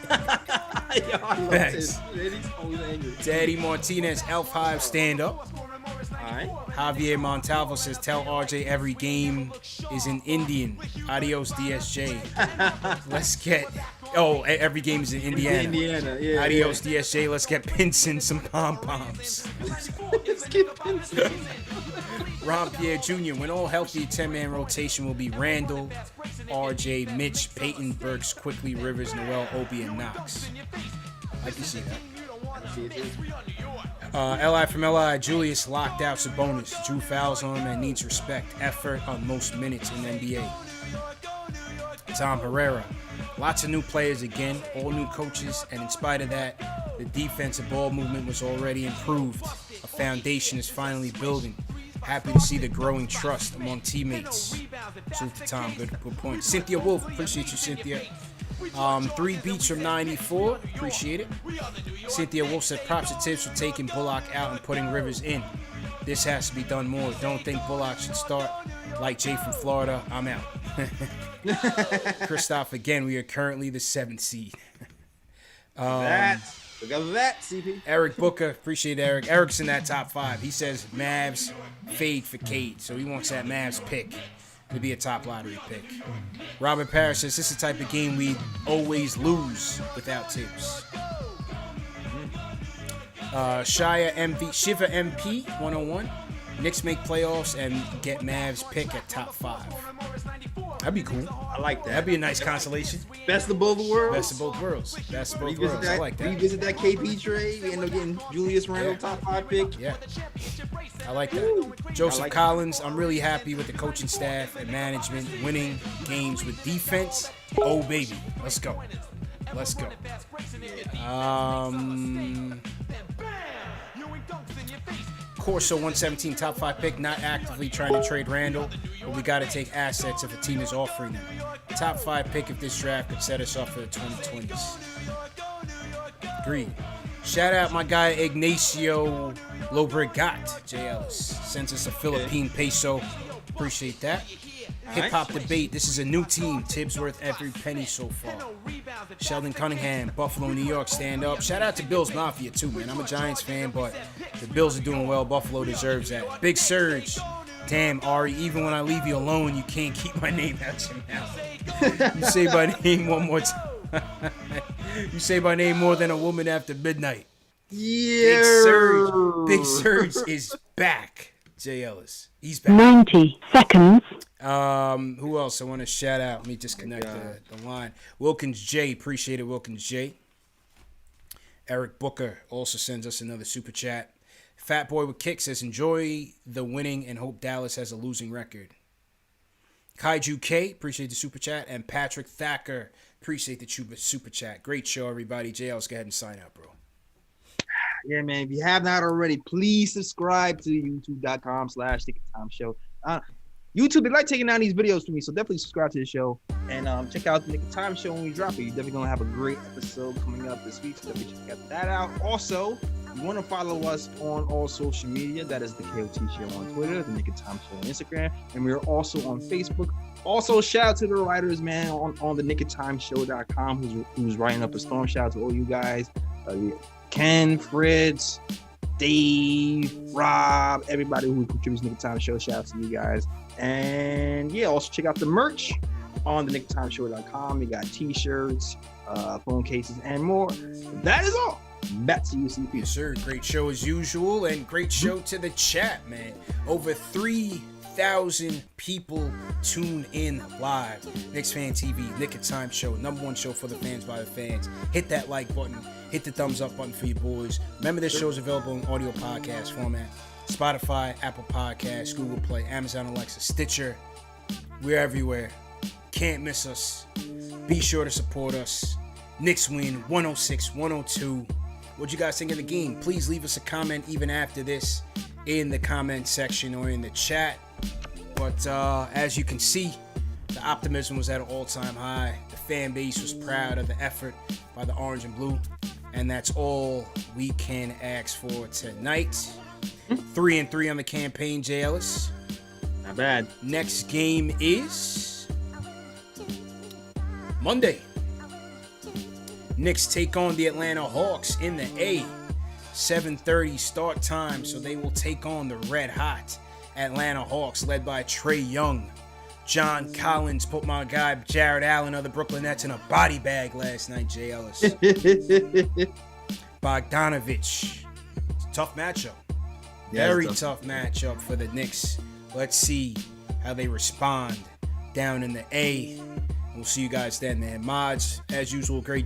S2: Thanks. He's always angry.
S1: Daddy Martinez, Elf Hive, stand up.
S2: Alright.
S1: Javier Montalvo says, tell RJ every game is an Indian. Adios, DSJ. Let's get... Oh, every game is in Indiana.
S2: Yeah.
S1: Adios, DSJ. Let's get Pinson some pom-poms.
S2: Let's get Pinson.
S1: Ron Pierre Jr., when all healthy, 10-man rotation will be Randall, RJ, Mitch, Peyton, Burks, Quickly, Rivers, Noel, Obi, and Knox. I can see that. Li from Li, Julius locked out Sabonis. Drew fouls on him and needs respect. Effort on most minutes in the NBA. Tom Herrera. Lots of new players again, all new coaches, and in spite of that, The defensive ball movement was already improved. A foundation is finally building. Happy to see the growing trust among teammates. Salute to Tom. Good point. Cynthia Wolf. Appreciate you, Cynthia. 3 beats from 94. Appreciate it. Cynthia Wolf said props to Tibbs for taking Bullock out and putting Rivers in. This has to be done more. Don't think Bullock should start. Like Jay from Florida, I'm out. Christoph, again, we are currently the 7th seed.
S2: Look at that, CP.
S1: Eric Booker, appreciate Eric. Eric's in that top 5. He says Mavs fade for Cade, so he wants that Mavs pick to be a top lottery pick. Robert Parrish says this is the type of game we always lose without Tibbs. Shiva MP 101. Knicks make playoffs and get Mavs pick at top 5. That'd be cool.
S2: I like that.
S1: That'd be a nice consolation.
S2: Best of both worlds.
S1: Best of both worlds. Best of both
S2: Revisit
S1: worlds.
S2: that,
S1: I like that.
S2: Revisit that KP trade. We end up getting Julius Randle top 5 pick.
S1: Yeah. I like that. Joseph Collins, I'm really happy with the coaching staff and management winning games with defense. Oh, baby. Let's go. Let's go. Corso 117 top 5 pick, not actively trying to trade Randall, but we got to take assets if a team is offering them. Top 5 pick if this draft could set us up for the 2020s. Agreed. Shout out my guy Ignacio Lobregat, J. Ellis. Sends us a Philippine peso. Appreciate that. Hip hop debate. This is a new team. Tibbs worth every penny so far. Sheldon Cunningham, Buffalo, New York, stand up. Shout out to Bills Mafia too, man. I'm a Giants fan, but the Bills are doing well. Buffalo deserves that. Big Surge. Damn, Ari, even when I leave you alone, you can't keep my name out your mouth. You say my name one more time. You say my name more than a woman after midnight.
S2: Yeah.
S1: Big Surge is back. Jay Ellis. He's back.
S19: 90 seconds.
S1: Who else I want to shout out? Let me disconnect the line. Wilkins J. Appreciate it, Wilkins J. Eric Booker also sends us another super chat. Fat Boy with Kick says, enjoy the winning and hope Dallas has a losing record. Kaiju K, appreciate the super chat. And Patrick Thacker, appreciate the super chat. Great show, everybody. JL's, go ahead and sign up, bro.
S2: Yeah, man. If you have not already, please subscribe to youtube.com/TicketTimeShow. YouTube, they like taking down these videos for me, so definitely subscribe to the show. And check out the Nick of Time Show when we drop it. You're definitely going to have a great episode coming up this week, so definitely check that out. Also, you want to follow us on all social media. That is the KOT Show on Twitter, the Nick of Time Show on Instagram, and we're also on Facebook. Also, shout out to the writers, man, on the nickoftimeshow.com who's writing up a storm. Shout out to all you guys. Ken, Fritz, Dave, Rob, everybody who contributes to Nick of Time Show. Shout out to you guys. And yeah, also check out the merch on the nickoftimeshow.com. We got t-shirts, phone cases, and more. That is all. Back to you, CP.
S1: Yes, sir. Great show as usual, and great show to the chat, man. Over 3,000 people tune in live. KnicksFanTV, Nick of Time Show, #1 show for the fans by the fans. Hit that like button. Hit the thumbs up button for you boys. Remember, this show is available in audio podcast format. Spotify, Apple Podcasts, Google Play, Amazon Alexa, Stitcher. We're everywhere. Can't miss us. Be sure to support us. Knicks win 106-102. What you guys think of the game? Please leave us a comment even after this in the comment section or in the chat. But as you can see, the optimism was at an all-time high. The fan base was proud of the effort by the Orange and Blue. And that's all we can ask for tonight. 3-3 on the campaign, J. Ellis.
S2: Not bad.
S1: Next game is Monday. Knicks take on the Atlanta Hawks in the A. 7:30 start time, so they will take on the red-hot Atlanta Hawks, led by Trae Young. John Collins put my guy Jared Allen of the Brooklyn Nets in a body bag last night, J. Ellis. Bogdanovich. It's a tough matchup. Very tough matchup for the Knicks. Let's see how they respond down in the A. We'll see you guys then, man. Mods, as usual, great